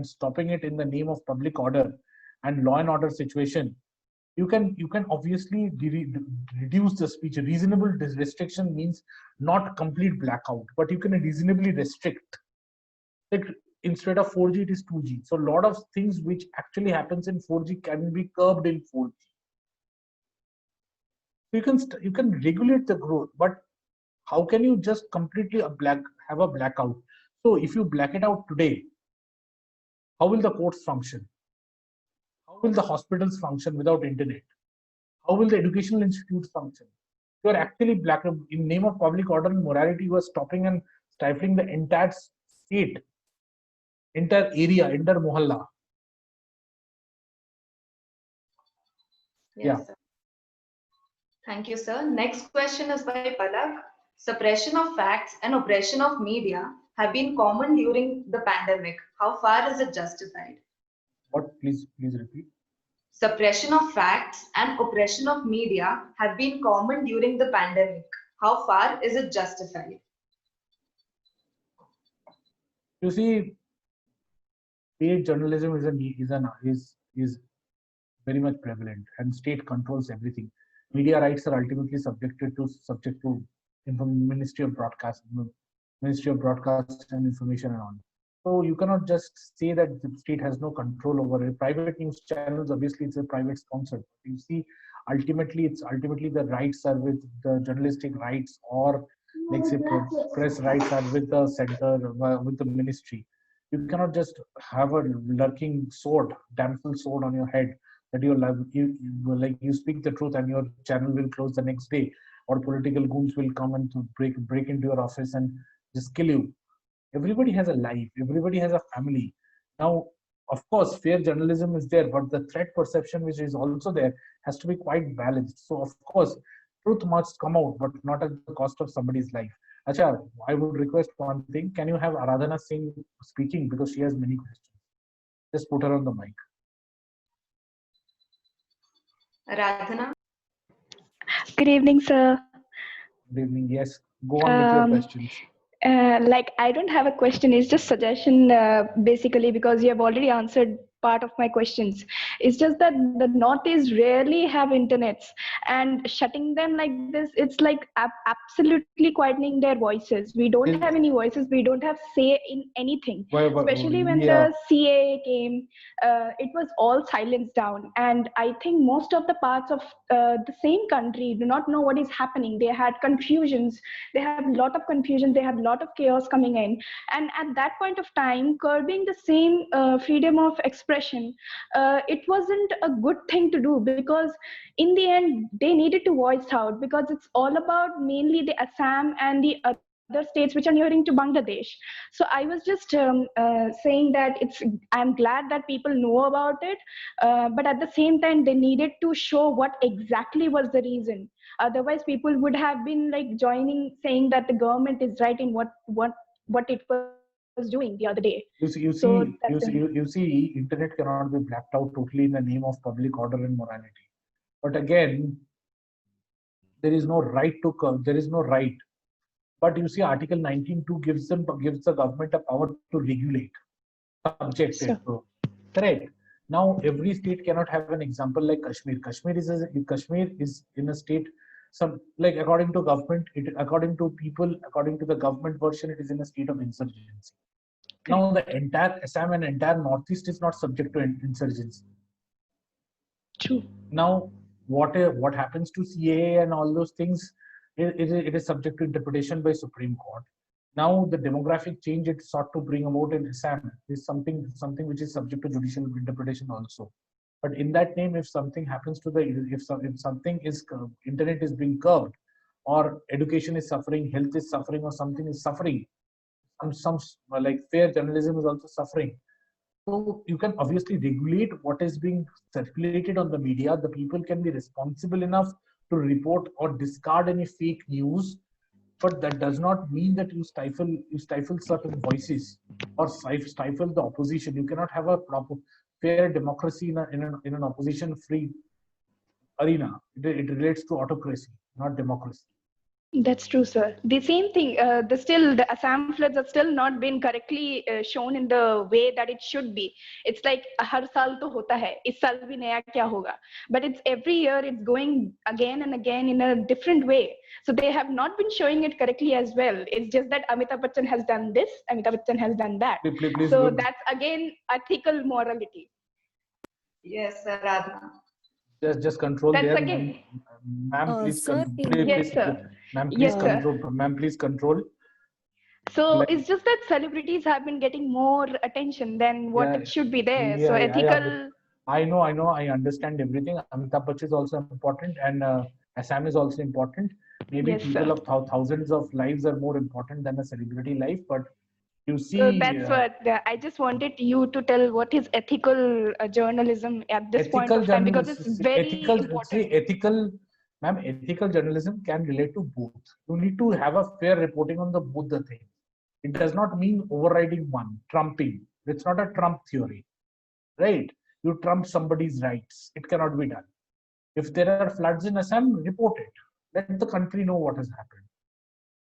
stopping it in the name of public order and law and order situation you can obviously reduce the speech. Reasonable restriction means not complete blackout, but you can reasonably restrict. Like instead of 4G, it is 2G. So a lot of things which actually happens in 4G can be curbed in 4G. You can regulate the growth, but how can you just completely have a blackout? So if you black it out today, how will the courts function? How will the hospitals function without internet? How will the educational institutes function? You are actually black in name of public order and morality. You are stopping and stifling the entire state, entire area, entire mohalla. Yes, Yeah. sir. Thank you, sir. Next question is by Palak. Suppression of facts and oppression of media have been common during the pandemic. How far is it justified? What? Please repeat. Suppression of facts and oppression of media have been common during the pandemic. How far is it justified? You see, paid journalism is very much prevalent, and state controls everything. Media rights are ultimately subject to Ministry of Broadcast and Information and all. So you cannot just say that the state has no control over it. Private news channels, obviously, it's a private sponsor. You see, ultimately the rights are with the journalistic rights, or like say press rights are with the center, with the ministry. You cannot just have a lurking sword, damsel sword on your head that you speak the truth and your channel will close the next day, or political goons will come and to break into your office and just kill you. Everybody has a life, everybody has a family. Now, of course, fair journalism is there, but the threat perception which is also there has to be quite balanced. So of course, truth must come out, but not at the cost of somebody's life. Acha, I would request one thing. Can you have Aradhana Singh speaking, because she has many questions? Just put her on the mic. Radhana? Good evening, sir. Good evening. Yes, go on with your questions. I don't have a question. It's just suggestion, basically, because you have already answered part of my questions. It's just that the Northeast rarely have internets, and shutting them like this, it's like absolutely quietening their voices. We don't have any voices. We don't have say in anything. Especially when the CAA came, it was all silenced down. And I think most of the parts of the same country do not know what is happening. They had confusions. They have a lot of confusion. They have a lot of chaos coming in. And at that point of time, curbing the same freedom of expression, it wasn't a good thing to do, because in the end, they needed to voice out, because it's all about mainly the Assam and the other states which are nearing to Bangladesh. So I was just saying that I'm glad that people know about it, but at the same time, they needed to show what exactly was the reason. Otherwise, people would have been like joining, saying that the government is right in what it was doing the other day. You see, internet cannot be blacked out totally in the name of public order and morality. But again, there is no right to come. There is no right. But you see, Article 19(2) gives the government a power to regulate, subjected. So, correct. Now, every state cannot have an example like Kashmir. Kashmir is in a state, like according to government, according to the government version, it is in a state of insurgency. Now, the entire Assam and entire Northeast is not subject to insurgency. True. Now, what happens to CAA and all those things, it is subject to interpretation by Supreme Court. Now, the demographic change it sought to bring about in Assam is something which is subject to judicial interpretation also. But in that name, if something happens to if something is internet is being curbed, or education is suffering, health is suffering, or something is suffering, some like fair journalism is also suffering. So you can obviously regulate what is being circulated on the media. The people can be responsible enough to report or discard any fake news, but that does not mean that you stifle certain voices or stifle the opposition. You cannot have a proper fair democracy in an opposition free arena. It relates to autocracy, not democracy. That's true, sir. The same thing. The Assam floods have still not been correctly shown in the way that it should be. It's like हर साल तो होता है, इस साल भी नया क्या होगा? But it's every year it's going again and again in a different way. So they have not been showing it correctly as well. It's just that Amitabh Bachchan has done this, Amitabh Bachchan has done that. Please, So good. that's again ethical morality. Yes, sir, Radha. Just control That's there, again. ma'am. Please, Sir, Yes, sir. ma'am, please Yes, sir. control. Ma'am, please control. So Like, it's just that celebrities have been getting more attention than what yeah, it should be there. yeah, So yeah, ethical. I know, I understand everything. Amitabh Bachchan is also important, and Assam is also important. Maybe Yes, people sir. of thousands of lives are more important than a celebrity life, but you So see, that's what I just wanted you to tell what is ethical journalism at this point ethical of time, because journalism, it's very important. ma'am, ethical journalism can relate to both. You need to have a fair reporting on the both the things. It does not mean overriding one, trumping. It's not a Trump theory, right? You trump somebody's rights. It cannot be done. If there are floods in Assam, report it. Let the country know what has happened.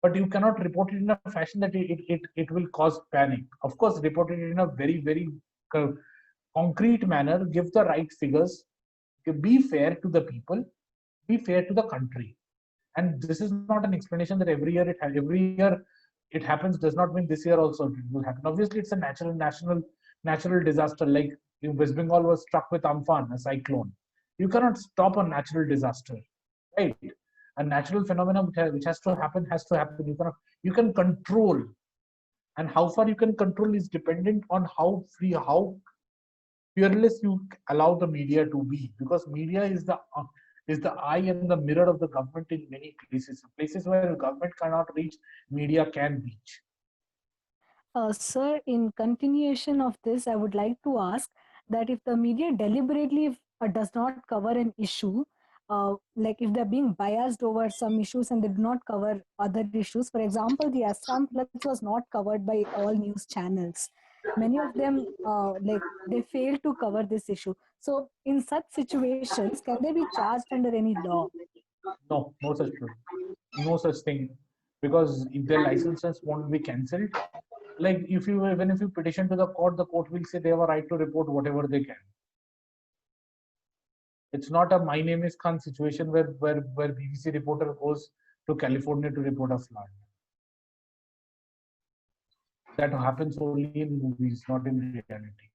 But you cannot report it in a fashion that it will cause panic. Of course, report it in a very, very concrete manner, give the right figures, be fair to the people, be fair to the country. And this is not an explanation that every year it happens does not mean this year also it will happen. Obviously, it's a natural disaster. Like West Bengal was struck with Amphan, a cyclone. You cannot stop a natural disaster, right? A natural phenomenon which has to happen has to happen. You can control, and how far you can control is dependent on how fearless you allow the media to be, because media is the eye and the mirror of the government in many places. Places where government cannot reach, media can reach. Sir, in continuation of this, I would like to ask that if the media deliberately does not cover an issue, like if they're being biased over some issues and they do not cover other issues, for example, the Assam floods was not covered by all news channels. Many of them, like they fail to cover this issue. So, in such situations, can they be charged under any law? No, no such thing, because if their licenses won't be cancelled, like if you petition to the court will say they have a right to report whatever they can. It's not a my name is Khan situation where BBC reporter goes to California to report a flood. That happens only in movies, not in reality.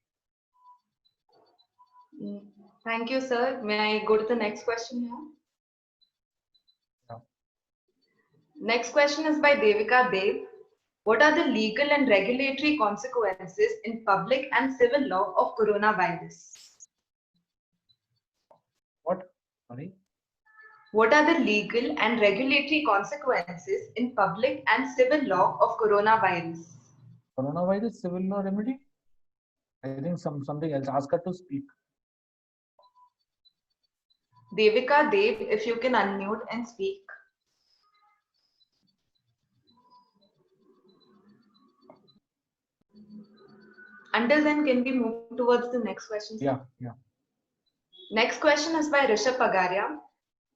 Thank you, sir. May I go to the next question now? Yeah. Next question is by Devika Dev. What are the legal and regulatory consequences in public and civil law of coronavirus? What? Sorry? What are the legal and regulatory consequences in public and civil law of coronavirus? Coronavirus civil law remedy? I think something else. Ask her to speak. Devika Dev, if you can unmute and speak. Until then, can we move towards the next question? Yeah. Next question is by Rishabh Pagaria.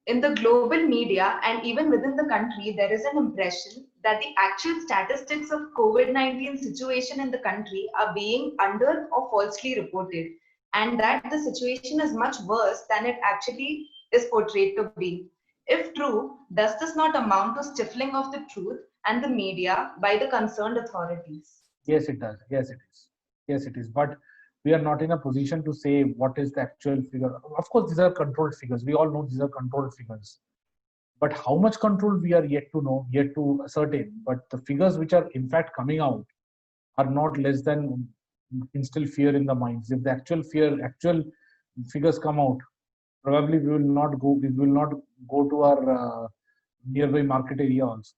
In the global media and even within the country, there is an impression that the actual statistics of COVID-19 situation in the country are being under or falsely reported, and that the situation is much worse than it actually is portrayed to be. If true, does this not amount to stifling of the truth and the media by the concerned authorities? Yes, it does. Yes, it is. But we are not in a position to say what is the actual figure. Of course, these are controlled figures. We all know these are controlled figures. But how much control we are yet to know, yet to ascertain. But the figures which are in fact coming out are not less than instill fear in the minds. If the actual figures come out, probably we will not go to our nearby market area also.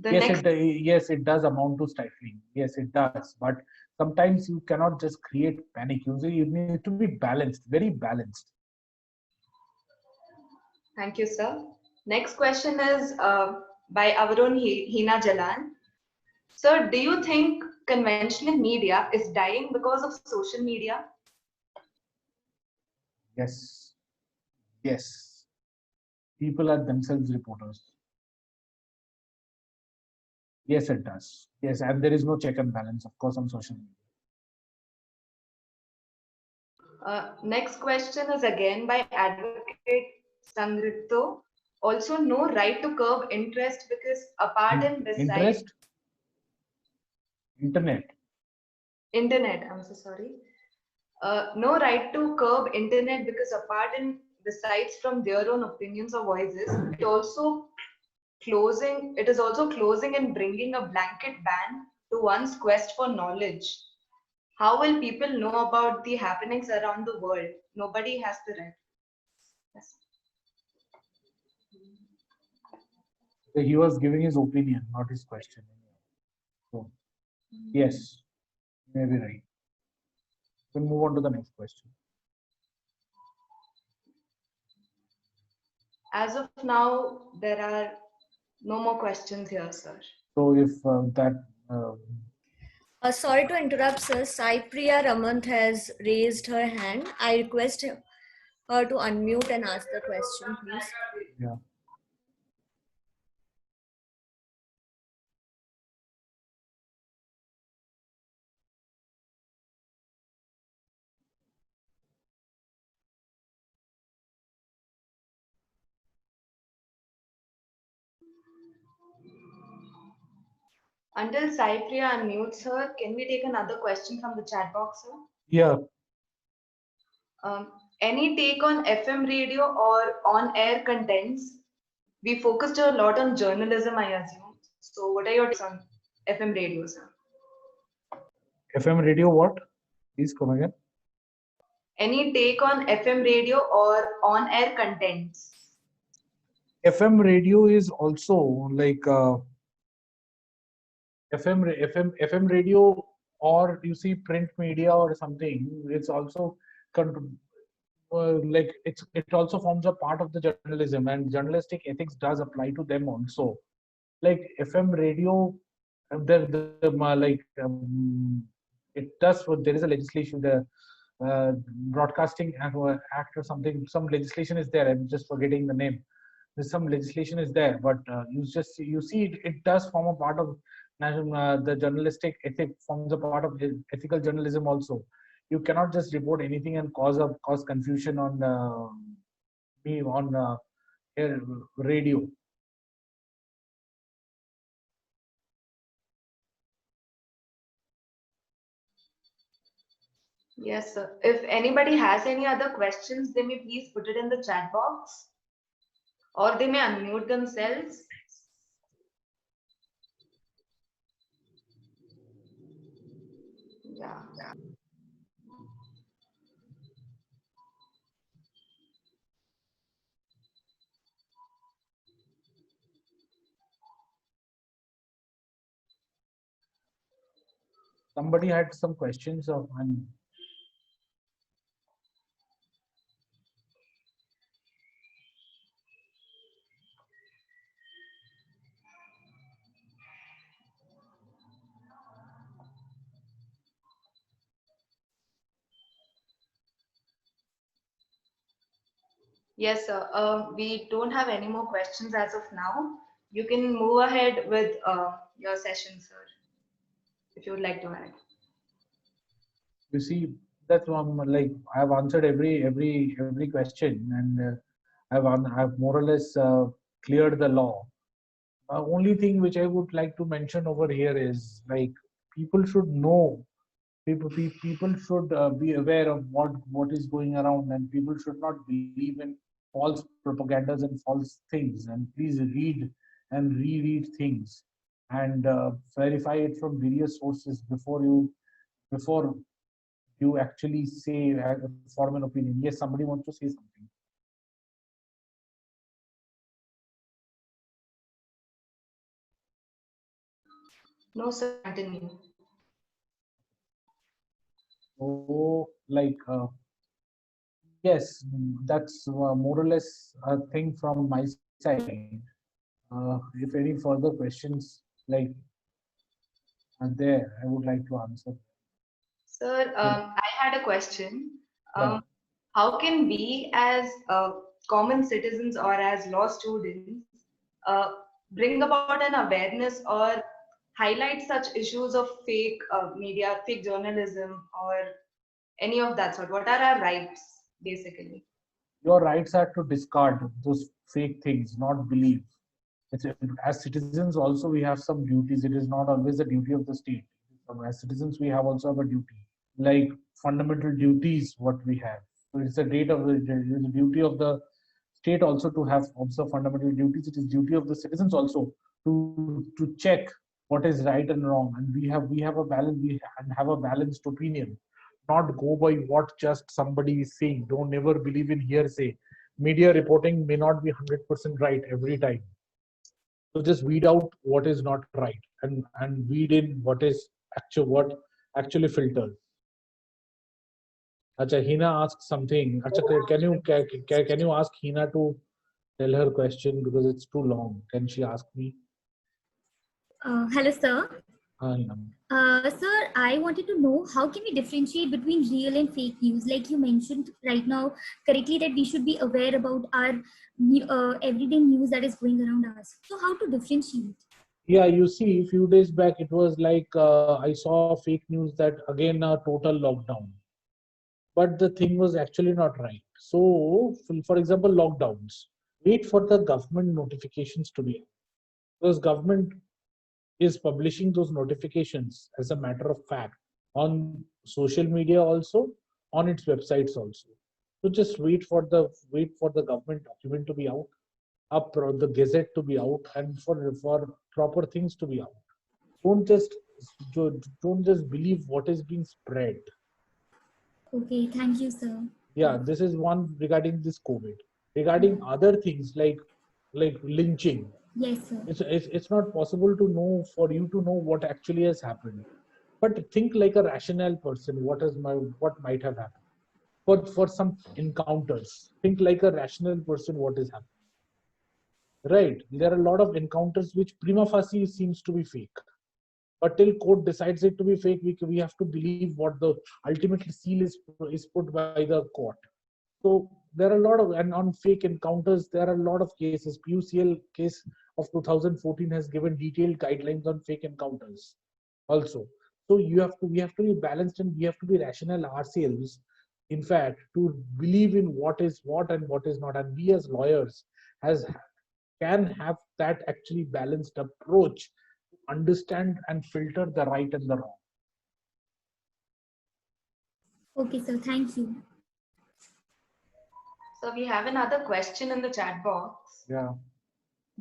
Yes, it does amount to stifling. Yes, it does. But sometimes you cannot just create panic. You need to be balanced, very balanced. Thank you, sir. Next question is by Avarun Hina Jalan. Sir, do you think conventional media is dying because of social media? Yes. people are themselves reporters. Yes, it does. Yes, and there is no check and balance, of course, on social media. Next question is again by Advocate Sandrito. Also, no right to curb interest because apart in this Interest? Internet. I'm so sorry. No right to curb internet because apart in the sites from their own opinions or voices, it is also closing and bringing a blanket ban to one's quest for knowledge. How will people know about the happenings around the world? Nobody has the right. Yes. He was giving his opinion, not his question. So, yes, you may be right. We'll move on to the next question. As of now, there are no more questions here, sir. So if Sorry to interrupt, sir. Saipriya Ramant has raised her hand. I request her to unmute and ask the question, please. yeah. Until Saipriya unmutes her, can we take another question from the chat box, sir? Yeah. Any take on FM radio or on-air contents? We focused a lot on journalism, I assume. So what are your takes on FM radio, sir? FM radio what? Please come again. Any take on FM radio or on-air contents? FM radio is also like FM radio, or you see print media or something. It's also like it also forms a part of the journalism, and journalistic ethics does apply to them also. Like FM radio, it does. There is a legislation, the Broadcasting Act or something. Some legislation is there. I'm just forgetting the name. There's some legislation is there, but you see it does form a part of the journalistic ethic, forms a part of ethical journalism also. You cannot just report anything and cause confusion on radio. Yes, sir. If anybody has any other questions, they may please put it in the chat box, or they may unmute themselves. Yeah. Somebody had some questions Yes, sir. We don't have any more questions as of now. You can move ahead with your session, sir, if you would like to add. You see, that's like I've answered every question, and I've more or less cleared the law. Only thing which I would like to mention over here is like people should know. People should be aware of what is going around, and people should not believe in false propagandas and false things. And please read and reread things, and verify it from various sources before you actually say form an opinion. Yes, somebody wants to say something. No, sir. Continue. So, like, yes, that's more or less a thing from my side. If any further questions like are there, I would like to answer. Sir, I had a question. Yeah. How can we as common citizens or as law students uh, bring about an awareness or highlight such issues of fake media, fake journalism, or any of that sort? What are our rights, basically? Your rights are to discard those fake things, not believe. It's, as citizens, also we have some duties. It is not always the duty of the state. As citizens, we have also have a duty, like fundamental duties. What we have. So it's the date of it is the duty of the state also to have also fundamental duties. It is duty of the citizens also to check what is right and wrong, and we have a balance. And have a balanced opinion, not go by what just somebody is saying. Don't never believe in hearsay. Media reporting may not be 100% right every time. So just weed out what is not right and weed in what actually filters. Acha, Hina asked something. Acha, can you ask Hina to tell her question because it's too long? Can she ask me? Hello, sir. Hina. Sir, I wanted to know how can we differentiate between real and fake news? Like you mentioned right now correctly that we should be aware about our everyday news that is going around us. So how to differentiate? Yeah, you see, a few days back it was like I saw fake news that again a total lockdown, but the thing was actually not right. So, for example, lockdowns. Wait for the government notifications to be. Because government is publishing those notifications as a matter of fact on social media also, on its websites also. So just wait for the government document to be out, the gazette to be out, and for proper things to be out. Don't just don't just believe what is being spread. Okay, thank you, sir. Yeah, this is one regarding this COVID. Regarding other things like lynching, Yes, sir. it's not possible to know for you to know what actually has happened. But think like a rational person. What might have happened? For some encounters, think like a rational person. What is happening? Right? There are a lot of encounters which prima facie seems to be fake. But till court decides it to be fake, we have to believe what the ultimate seal is put by the court. So there are a lot of, and on fake encounters, there are a lot of cases. PUCL case of 2014 has given detailed guidelines on fake encounters also. So we have to be balanced and we have to be rational ourselves, in fact, to believe in what is what and what is not. And we as lawyers has can have that actually balanced approach to understand and filter the right and the wrong. Okay, sir. Thank you. So we have another question in the chat box. Yeah.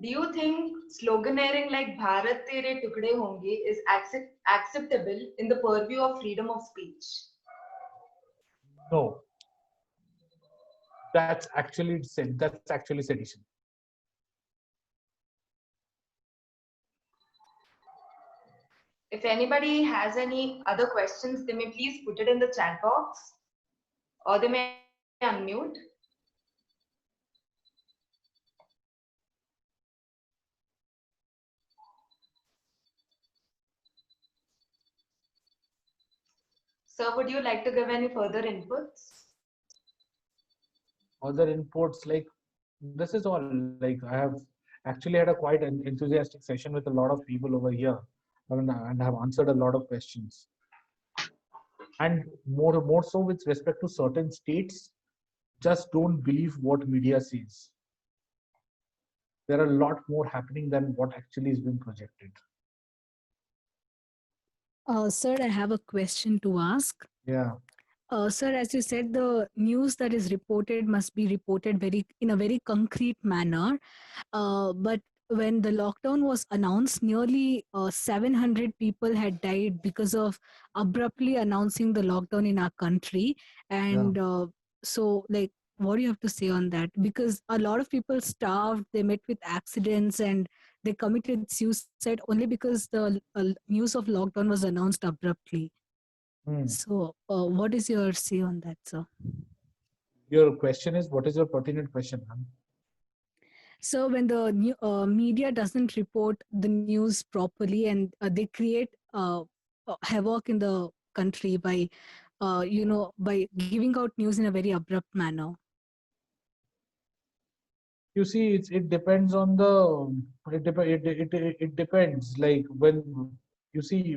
Do you think sloganeering like Bharat Tere Tukde Honge is acceptable in the purview of freedom of speech? No. That's actually sedition. If anybody has any other questions, they may please put it in the chat box or they may unmute. Sir, would you like to give any further inputs? Other inputs, like this is all, like I have actually had a quite an enthusiastic session with a lot of people over here and have answered a lot of questions. And more so with respect to certain states, just don't believe what media says. There are a lot more happening than what actually is being projected. Sir, I have a question to ask. Yeah. Sir, as you said, the news that is reported must be reported in a very concrete manner. But when the lockdown was announced, nearly 700 people had died because of abruptly announcing the lockdown in our country. And so, like, what do you have to say on that? Because a lot of people starved, they met with accidents, and they committed suicide only because the news of lockdown was announced abruptly. So, what is your say on that, sir? Your question is, what is your pertinent question, ma'am? So, when the media doesn't report the news properly and they create havoc in the country by, by giving out news in a very abrupt manner. You see, it depends on the, it depends, like when you see,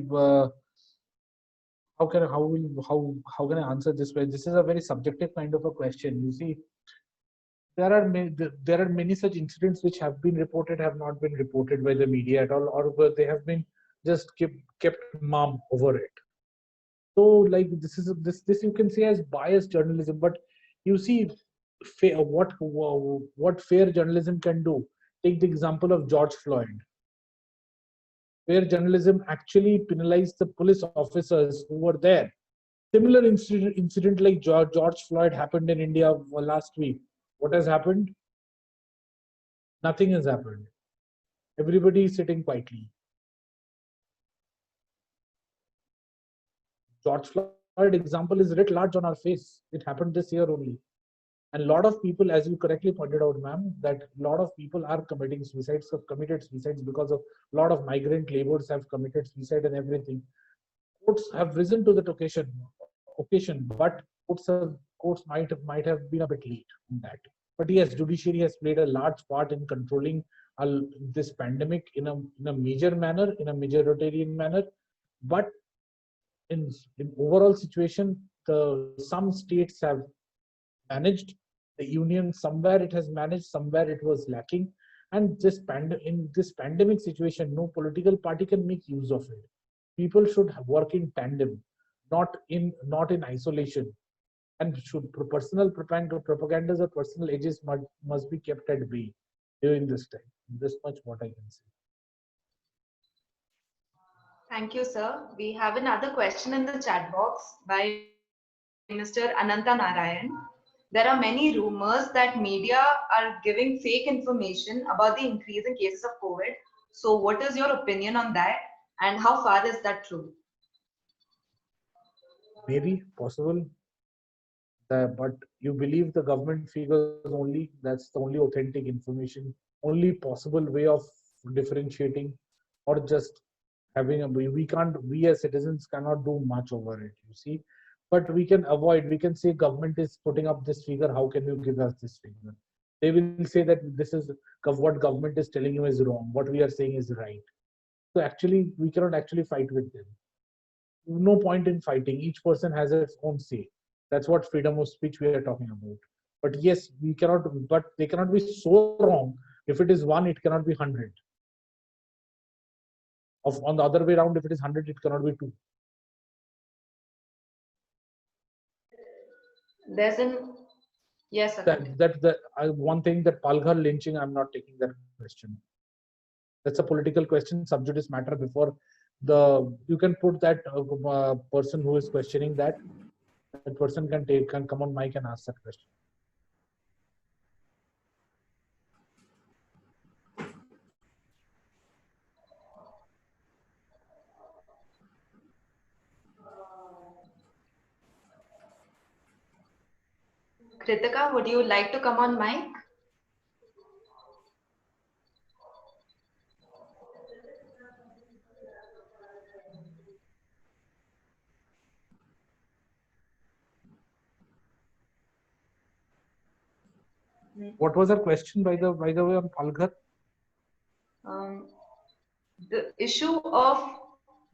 how can I answer this way? This is a very subjective kind of a question. You see, there are many such incidents which have been reported, have not been reported by the media at all, or where they have been just kept mum over it. So like this you can say as biased journalism. But you see, what fair journalism can do. Take the example of George Floyd. Fair journalism actually penalized the police officers who were there. Similar incident like George Floyd happened in India last week. What has happened? Nothing has happened. Everybody is sitting quietly. George Floyd example is writ large on our face. It happened this year only. And a lot of people, as you correctly pointed out, ma'am, that a lot of people are committing suicides, have committed suicides because of a lot of migrant laborers have committed suicide and everything. Courts have risen to that occasion, but courts might have been a bit late in that. But yes, judiciary has played a large part in controlling this pandemic in a major manner, in a majoritarian manner. But in overall situation, some states have managed, the union somewhere it has managed, somewhere it was lacking. And in this pandemic situation, no political party can make use of it. People should work in tandem, not in isolation. And personal propagandas or personal edges must be kept at bay during this time. This much what I can say. Thank you, sir. We have another question in the chat box by Mr. Ananta Narayan. There are many rumors that media are giving fake information about the increase in cases of COVID. So what is your opinion on that? And how far is that true? Maybe possible. But you believe the government figures only, that's the only authentic information, only possible way of differentiating, or just having we as citizens cannot do much over it, you see. But we can say government is putting up this figure, how can you give us this figure? They will say that this is what government is telling you is wrong, what we are saying is right. So actually we cannot actually fight with them. No point in fighting. Each person has its own say. That's what freedom of speech we are talking about. But yes, but they cannot be so wrong. If it is one, it cannot be 100. On the other way around, if it is 100, it cannot be 2. Yes, sir. One thing, that Palghar lynching, I'm not taking that question. That's a political question, sub judice matter. Before you can put that person who is questioning that person can come on mic and ask that question. Kritika, would you like to come on mic? What was her question, by the way, on Palghar? The issue of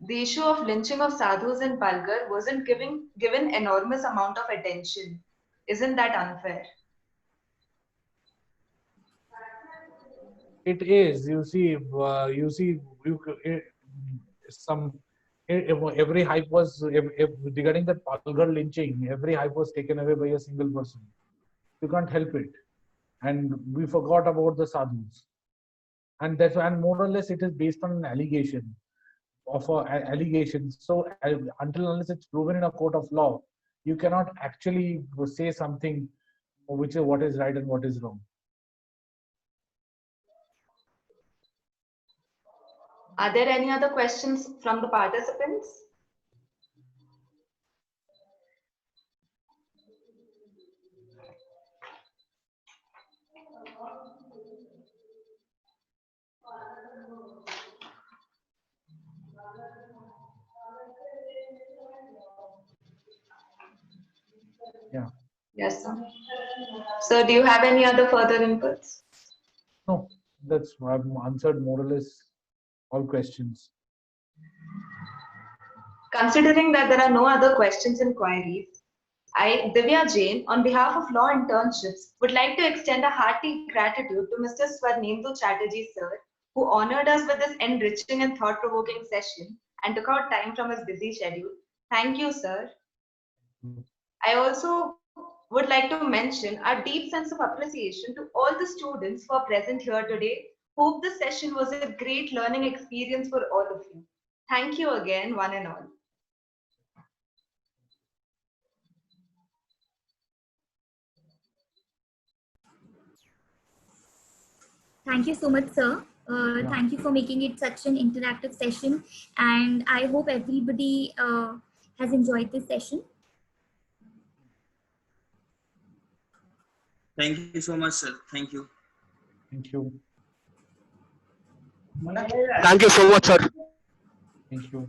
lynching of sadhus in Palghar wasn't given enormous amount of attention. Isn't that unfair? It is. Every hype was regarding that Palghar lynching. Every hype was taken away by a single person. You can't help it, and we forgot about the sadhus. And more or less it is based on an allegation So until unless it's proven in a court of law, you cannot actually say something which is what is right and what is wrong. Are there any other questions from the participants? Yeah. Yes, sir. So do you have any other further inputs? No, that's I've answered more or less all questions. Considering that there are no other questions and queries, I, Divya Jain, on behalf of Law Internships, would like to extend a hearty gratitude to Mr. Swarnendu Chatterjee, sir, who honored us with this enriching and thought-provoking session and took out time from his busy schedule. Thank you, sir. I also would like to mention our deep sense of appreciation to all the students who are present here today. Hope this session was a great learning experience for all of you. Thank you again, one and all. Thank you so much, sir. Yeah. Thank you for making it such an interactive session, and I hope everybody has enjoyed this session. Thank you so much, sir. Thank you. Thank you. Thank you so much, sir. Thank you.